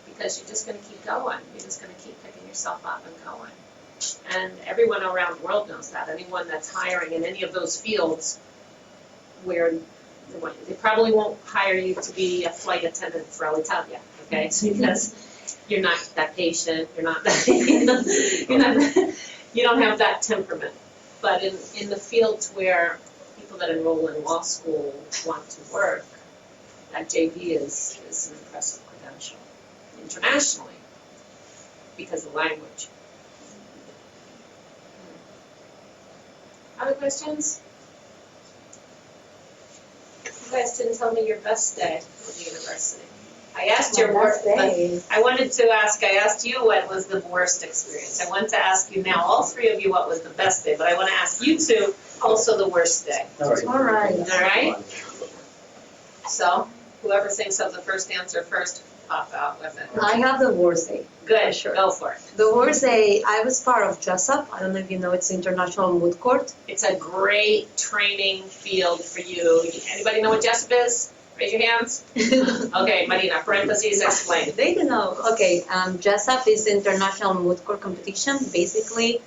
because you're just gonna keep going, you're just gonna keep picking yourself up and going. And everyone around the world knows that. Anyone that's hiring in any of those fields where they probably won't hire you to be a flight attendant for Alitalia, okay? Because you're not that patient, you're not that, you don't have that temperament. But in the fields where people that enroll in law school want to work, that JD is an impressive credential internationally because of the language. Other questions? You guys didn't tell me your best day at the university. I asked your worst day. I asked you what was the worst experience. I want to ask you now, all three of you, what was the best day, but I want to ask you two also the worst day. All right. All right? So, whoever thinks of the first answer first, pop out with it. I have the worst day. Good, Sure. go for it. The worst day, I was part of JUSUP. I don't know if you know, it's International Moot Court. It's a great training field for you. Anybody know what JUSUP is? Raise your hands. Okay, Marina, parentheses, explain. They don't know. Okay, JUSUP is International Moot Court competition. Basically,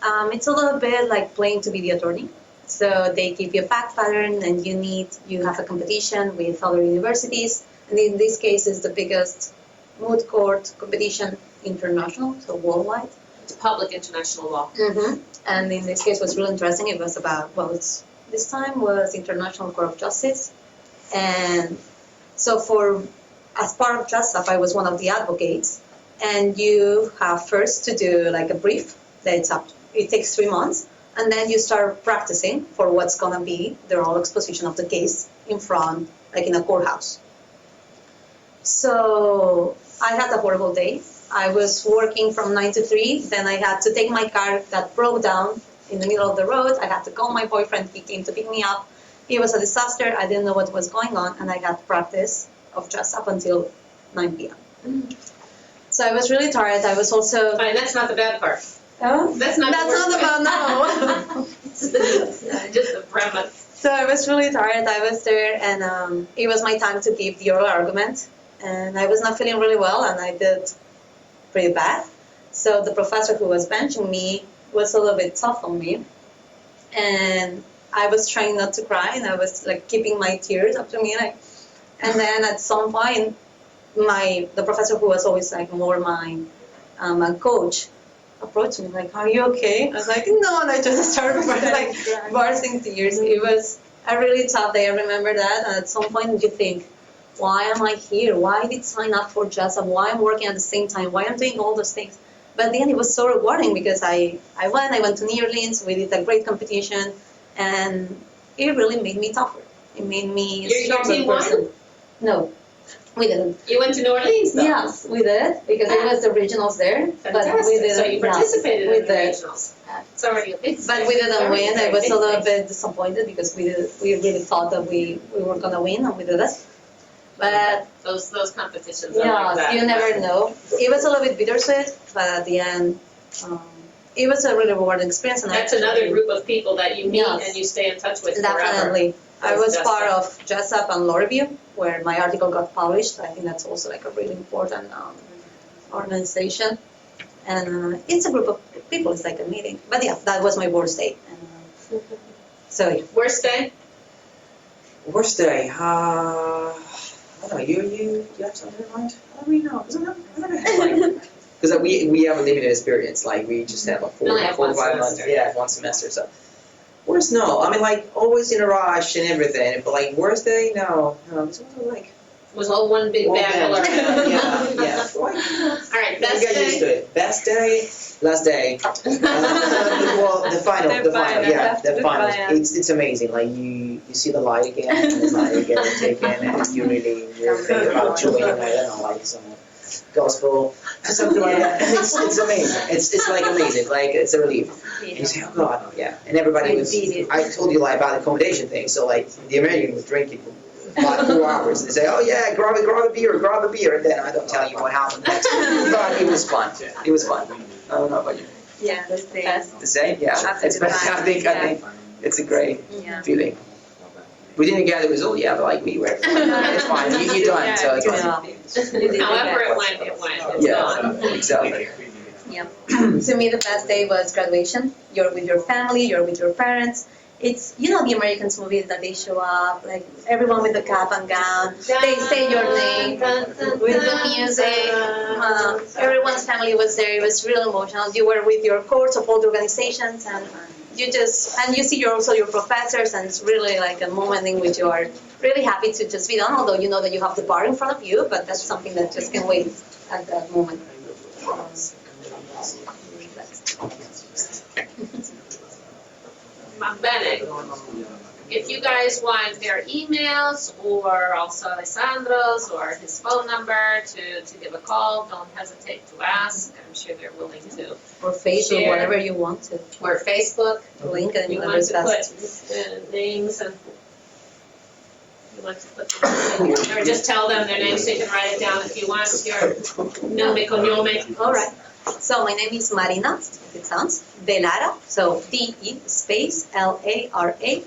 it's a little bit like playing to be the attorney. So they give you a fact pattern and you have a competition with other universities. And in this case, it's the biggest moot court competition international, so worldwide. It's public international law. Mm-hmm. And in this case, what's really interesting, it was about, this time was International Court of Justice. And so as part of JUSUP, I was one of the advocates. And you have first to do like a brief it takes 3 months. And then you start practicing for what's gonna be the oral exposition of the case in front, like in a courthouse. So I had a horrible day. I was working from 9 to 3, then I had to take my car that broke down in the middle of the road. I had to call my boyfriend, he came to pick me up. It was a disaster, I didn't know what was going on, and I had practice of just up until 9 p.m. So I was really tired. I was also... Fine, that's not the bad part. Oh? That's not the about no. Just the premise. So I was really tired. I was there, and it was my time to give the oral argument. And I was not feeling really well, and I did pretty bad. So the professor who was benching me was a little bit tough on me. And I was trying not to cry, and I was like keeping my tears up to me. And then at some point, the professor who was always like more my coach approached me like, "Are you okay?" I was like, "No," and I just started bursting tears. It was a really tough day. I remember that. And at some point, you think, why am I here? Why did I sign up for JUSUP? Why I'm working at the same time? Why I'm doing all those things? But at the end, it was so rewarding because I went to New Orleans, we did a great competition, and it really made me tougher. It made me a Your stronger team won? person. No, we didn't. You went to New Orleans though? Yes, we did, because it was the regionals there. But we Fantastic, didn't. so you participated we in the did. regionals. It's already a big But thing. we didn't Very, win. I very was big a little thing. bit disappointed because we really thought that we were gonna win, and we didn't. But Those competitions are like yeah, that. you never know. It was a little bit bittersweet, but at the end, it was a really rewarding experience. And That's another group of people that you meet Yes. and you stay in touch with forever. Definitely. I was That's part of Jessup and Loreview, where my article got published. I think that's also like a really important organization. And it's a group of people, it's like a meeting. But yeah, that was my worst day. And, so yeah. Worst day? Worst day? I don't know. You have something in mind? I don't really know. Because we have a limited experience. Like we just have a Only have 4 one 5 months. semester. Yeah, 1 semester. So worst, no. I mean, like always in a rush and everything. But like worst day, no. This wasn't like. It was all one big bag of learning. Yeah. All right, best You got used to day? it. Best day, last day. Well, the final, yeah, the final. It's amazing. Like you see the light again, and it's like you get it taken, and you're thinking about joy, and I don't know, like some gospel, something like that. It's amazing. It's like amazing. Like it's a relief. And you say, oh God, yeah. And everybody was. I told you like about the accommodation thing. So like the American was drinking. About 4 hours, and they say, "Oh yeah, grab a beer," and then I don't tell you what happened next. But it was fun. It was fun. I don't know about you. Yeah, the same. The same, yeah. After It's the I think it's a great Yeah. feeling. We didn't get the result, yeah, but like we were. It's fine. You're done, so it's fine. However it went, it's Yeah, gone. exactly. Yeah. To me, the best day was graduation. You're with your family, you're with your parents. It's, you know, the Americans movies that they show up, like everyone with the cap and gown, they say your name with the music. Everyone's family was there. It was real emotional. You were with your core support organizations, and you see also your professors, and it's really like a moment in which you are really happy to just be done, although you know that you have the bar in front of you, but that's something that just can wait at that moment. Bene. If you guys want their emails or also Alessandro's or his phone number to give a call, don't hesitate to ask. I'm sure they're willing to. Or Facebook, share. whatever you want to. Or Facebook. LinkedIn, You whatever want is to best. put names and you want to put them in, or just tell them their names so you can write it down if you want. Your nome, cognome. All right. So my name is Marina, if it sounds, de Lara, so D-E space L-A-R-A.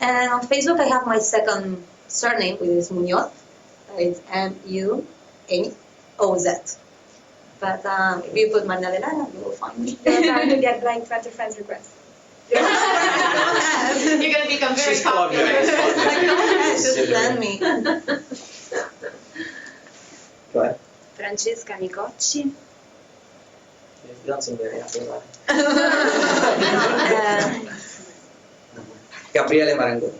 And on Facebook I have my second surname, which is Muñoz. It's M-U-N-O-Z. But if you put Marina de Lara, you will find me. You're trying to get like 20 friends requests. You're going to become very popular. Just send me. Go ahead. Francesca Micocci. You've done some very happy about it. Gabriele Marangoni.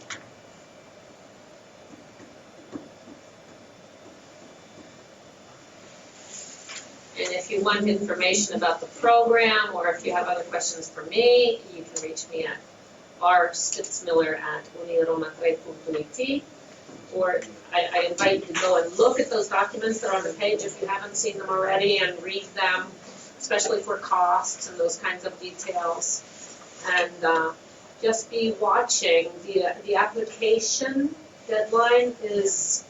And if you want information about the program, or if you have other questions for me, you can reach me at rspitzmiller@uniromatre.it. Or I invite you to go and look at those documents that are on the page if you haven't seen them already, and read them, especially for costs and those kinds of details. And just be watching. The application deadline is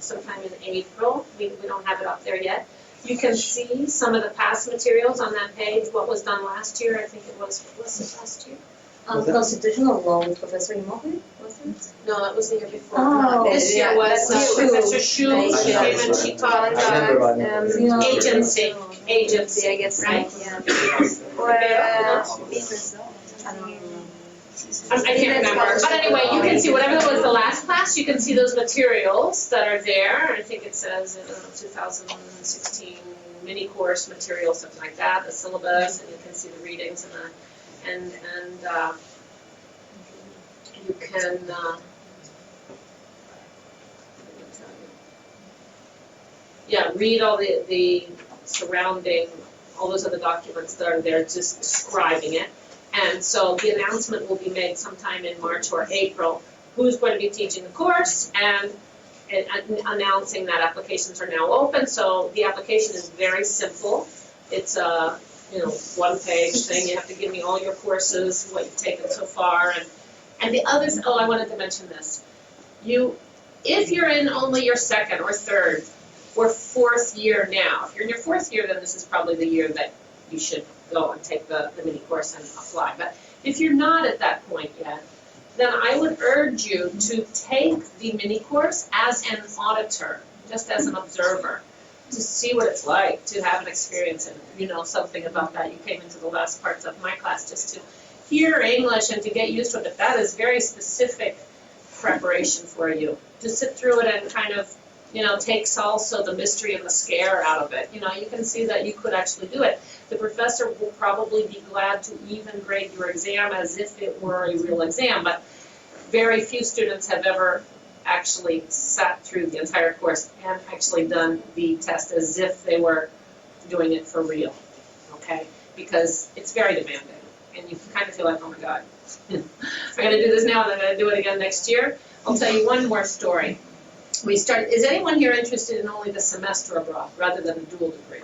sometime in April. We don't have it up there yet. You can see some of the past materials on that page, what was done last year. I think it was, what was it last year? Constitutional law with Professor Micocci, was it? No, that was the year before. Oh, This year was Professor Shu. She came and she taught agency, I guess, right? yeah. Or business law. I can't remember, but anyway, you can see whatever was the last class, you can see those materials that are there. I think it says 2016 mini course material, something like that, the syllabus, and you can see the readings and you can read all the surrounding all those other documents that are there just describing it. And so the announcement will be made sometime in March or April, who's going to be teaching the course, and announcing that applications are now open. So the application is very simple. It's a, one-page thing. You have to give me all your courses, what you've taken so far, and the others. Oh, I wanted to mention this. If you're in only your second or third or fourth year now, if you're in your fourth year, then this is probably the year that you should go and take the mini course and apply. But if you're not at that point yet, then I would urge you to take the mini course as an auditor, just as an observer, to see what it's like to have an experience and something about that. You came into the last parts of my class just to hear English and to get used to it, but that is very specific preparation for you. To sit through it and kind of, takes also the mystery and the scare out of it. You can see that you could actually do it. The professor will probably be glad to even grade your exam as if it were a real exam, but very few students have ever actually sat through the entire course and actually done the test as if they were doing it for real, okay? Because it's very demanding, and you kind of feel like, oh my God, I'm going to do this now and I'm going to do it again next year. I'll tell you one more story. Is anyone here interested in only the semester abroad rather than a dual degree?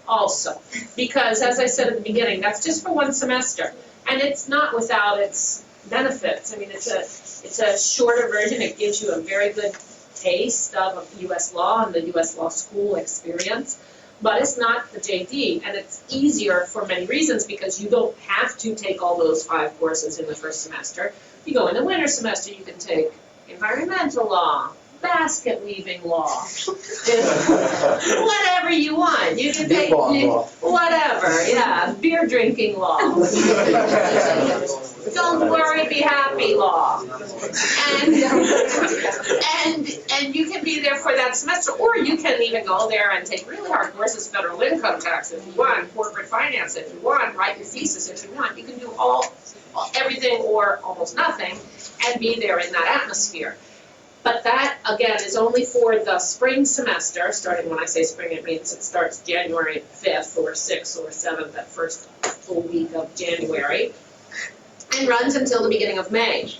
Also, because as I said at the beginning, that's just for one semester, and it's not without its benefits. I mean, it's a shorter version. It gives you a very good taste of U.S. law and the U.S. law school experience, but it's not the JD, and it's easier for many reasons because you don't have to take all those 5 courses in the first semester. You go in the winter semester, you can take environmental law, basket weaving law, whatever you want. You can take whatever, beer drinking law. Don't worry, be happy law. And you can be there for that semester, or you can even go there and take really hard courses, federal income tax if you want, corporate finance if you want, write your thesis if you want. You can do everything or almost nothing and be there in that atmosphere. But that, again, is only for the spring semester. Starting, when I say spring, it means it starts January 5th or 6th or 7th, that first full week of January, and runs until the beginning of May.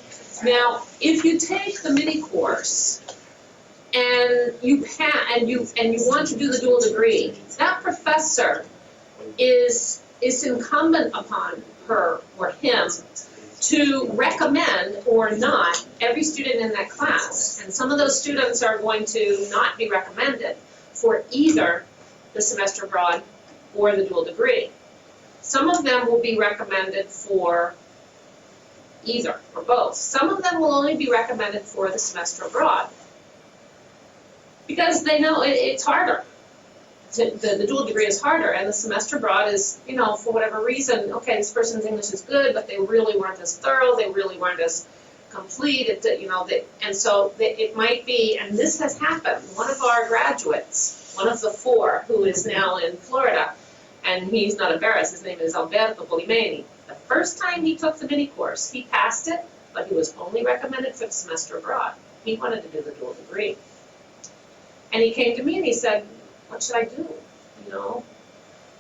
Now, if you take the mini course and you want to do the dual degree, that professor is incumbent upon her or him to recommend or not every student in that class. And some of those students are going to not be recommended for either the semester abroad or the dual degree. Some of them will be recommended for either or both. Some of them will only be recommended for the semester abroad because they know it's harder. The dual degree is harder, and the semester abroad is, for whatever reason, okay, this person's English is good, but they really weren't as thorough, they really weren't as complete, and so it might be, and this has happened, one of our graduates, one of the 4 who is now in Florida, and he's not embarrassed, his name is Alberto Polimeni. The first time he took the mini course, he passed it, but he was only recommended for the semester abroad. He wanted to do the dual degree. And he came to me and he said, what should I do?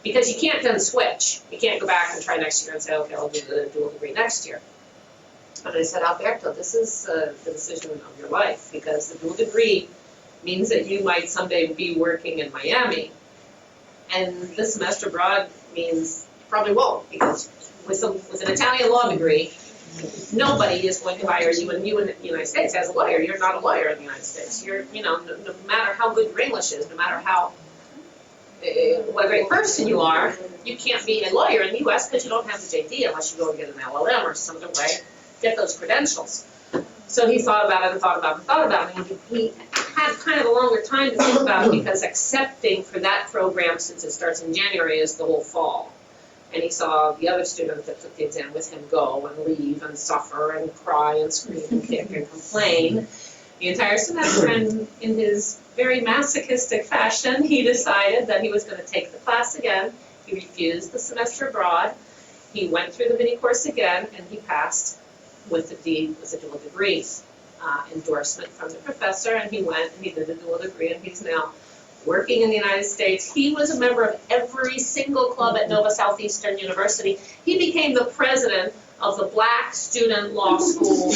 Because you can't then switch. You can't go back and try next year and say, okay, I'll do the dual degree next year. And I said, Alberto, this is the decision of your life, because the dual degree means that you might someday be working in Miami. And the semester abroad means you probably won't, because with an Italian law degree, nobody is going to hire you, and you in the United States as a lawyer. You're not a lawyer in the United States. You're, no matter how good your English is, no matter how what a great person you are, you can't be a lawyer in the U.S. because you don't have the JD unless you go and get an LLM or some other way, get those credentials. So he thought about it and thought about it and thought about it, and he had kind of a longer time to think about it because accepting for that program, since it starts in January, is the whole fall. And he saw the other students that took the exam with him go and leave and suffer and cry and scream and kick and complain the entire semester. And in his very masochistic fashion, he decided that he was going to take the class again. He refused the semester abroad. He went through the mini course again, and he passed with the dual degree endorsement from the professor. And he went and he did the dual degree, and he's now working in the United States. He was a member of every single club at Nova Southeastern University. He became the president of the Black Student Law School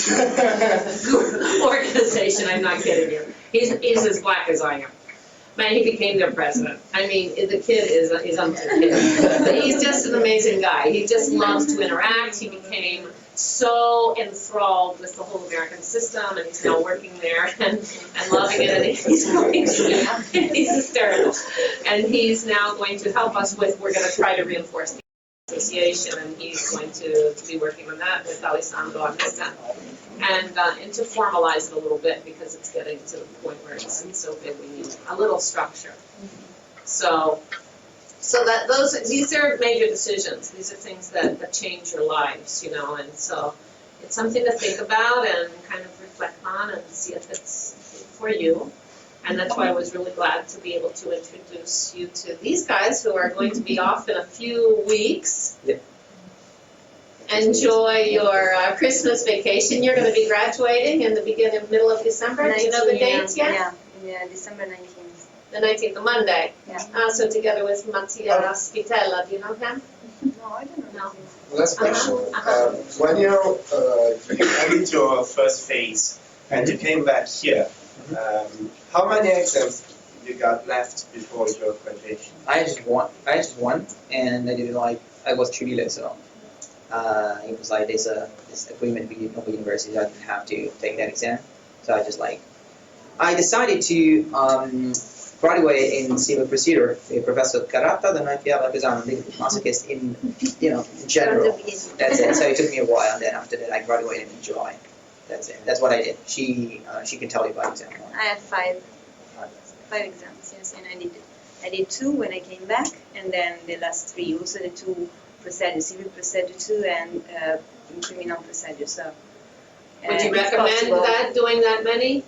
organization. I'm not kidding you. He's as black as I am. Man, he became their president. I mean, the kid is unbelievable. He's just an amazing guy. He just loves to interact. He became so enthralled with the whole American system, and he's now working there and loving it, and he's going to, he's hysterical. And he's now going to help us with, we're going to try to reinforce the association, and he's going to be working on that with Alessandro on this end. And to formalize it a little bit, because it's getting to the point where it's so big, we need a little structure. So that these are major decisions. These are things that change your lives, you know, and so it's something to think about and kind of reflect on and see if it's for you. And that's why I was really glad to be able to introduce you to these guys who are going to be off in a few weeks. Yep. Enjoy your Christmas vacation. You're going to be graduating in the middle of December. Do you know the dates yet? Yeah, December 19th. The 19th, the Monday. Yeah. So together with Mattia Spitella. Do you know him? No, I don't know. No. Last question. When you ended your first phase and you came back here, how many exams you got left before your graduation? I just won, and I did it like I was Trujillo, so it was like this agreement with Nova University that I didn't have to take that exam. So I decided to graduate in civil procedure. The Professor Caratta, the 90th esame, the masochist in general. That's it. So it took me a while, and then after that I graduated in July. That's it. That's what I did. She can tell you about exam one. I had five exams, yes, and I did 2 when I came back, and then the last 3, also the 2 procedure, civil procedure 2 and criminal procedure. So would you recommend doing that many?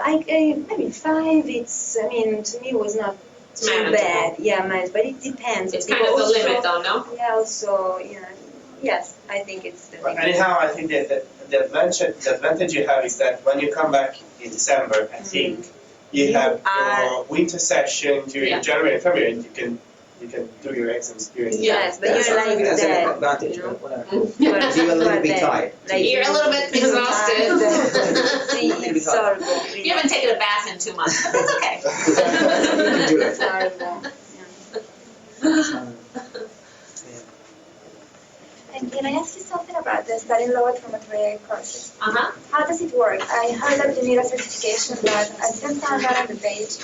Maybe 5. To me it was not too bad. Yeah, but it depends. It's kind of the limit, though, no? Yeah, also, yes, I think it's the But anyhow, I think that the advantage you have is that when you come back in December, I think you have your winter session during January and February, and you can do your exams during. Yes, but you're like that's that. an advantage, but whatever. You're a little bit tired. You're a little bit exhausted. It's horrible. You haven't taken a bath in 2 months, but that's okay. You can do it. It's horrible. And can I ask you something about the studying law at Roma Tre courses? Uh-huh. How does it work? I heard that you need a certification, but I didn't find that on the page.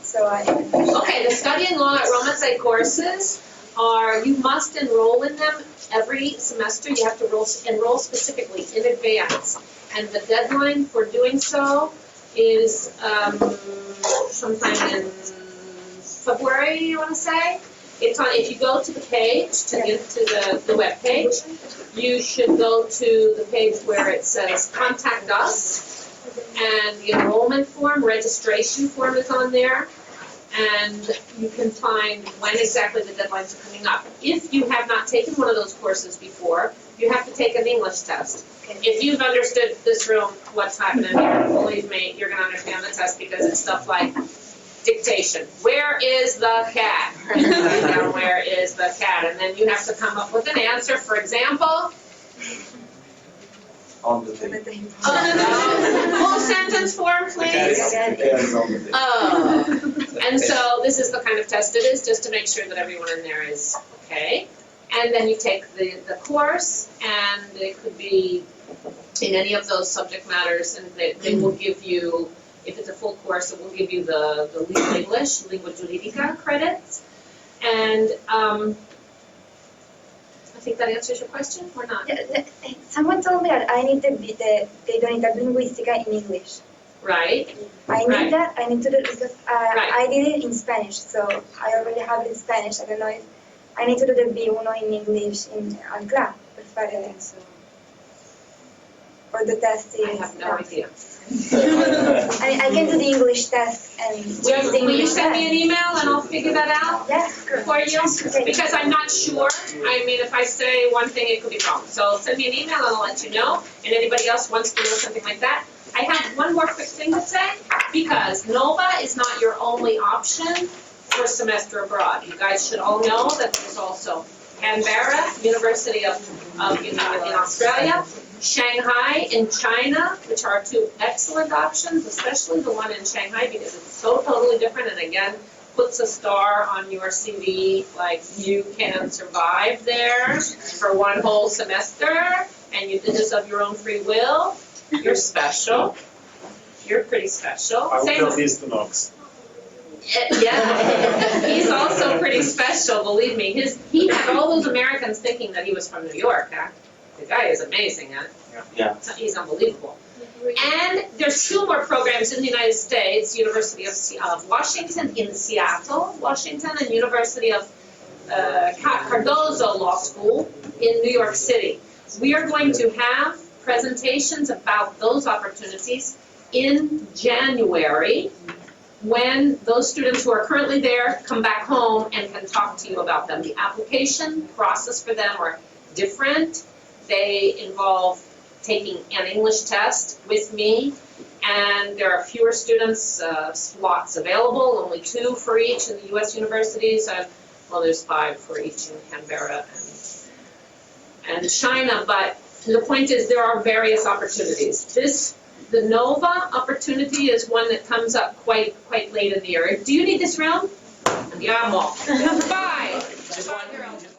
So Okay, the studying law at Roma Tre courses you must enroll in them every semester. You have to enroll specifically in advance. And the deadline for doing so is sometime in February, you want to say? If you go to the page, to the web page, you should go to the page where it says contact us, and the enrollment form, registration form is on there, and you can find when exactly the deadlines are coming up. If you have not taken one of those courses before, you have to take an English test. If you've understood this room, what's happening here, believe me, you're going to understand the test, because it's stuff like dictation. Where is the cat? And you write down where is the cat, and then you have to come up with an answer. For example, On the table. full sentence form, please. And so this is the kind of test it is, just to make sure that everyone in there is okay. And then you take the course, and it could be in any of those subject matters, and they will give you, if it's a full course, it will give you the legal English, lingua giuridica credits. And I think that answers your question, or not? Someone told me that I need the idoneità linguistica in English. Right. I need that. I need to do it because I did it in Spanish, so I already have it in Spanish. I don't know if I need to do the B1 in English on CLA per fare adesso. or the test is? I have no idea. I can do the English test and change the Will you English send me an test. email and I'll figure that out Yes, sure. for you? Because I'm not sure. I mean, if I say one thing, it could be wrong. So send me an email and I'll let you know. And anybody else wants to know something like that. I have one more quick thing to say, because NOVA is not your only option for semester abroad. You guys should all know that there's also Canberra, University of in Australia, Shanghai in China, which are two excellent options, especially the one in Shanghai because it's so totally different and again, puts a star on your CV, like you can survive there for one whole semester and you did this of your own free will. You're special. You're pretty special. I will Same tell with- this to Knox. Yeah, he's also pretty special, believe me. He had all those Americans thinking that he was from New York, huh? The guy is amazing, huh? Yeah. He's unbelievable. And there's two more programs in the United States, University of Washington in Seattle, Washington, and University of Cardozo Law School in New York City. We are going to have presentations about those opportunities in January, when those students who are currently there come back home and can talk to you about them. The application process for them are different. They involve taking an English test with me, and there are fewer students, slots available, only 2 for each in the U.S. universities, and well, there's 5 for each in Canberra and China, but the point is there are various opportunities. The NOVA opportunity is one that comes up quite late in the year. Do you need this room? Andiamo. Bye.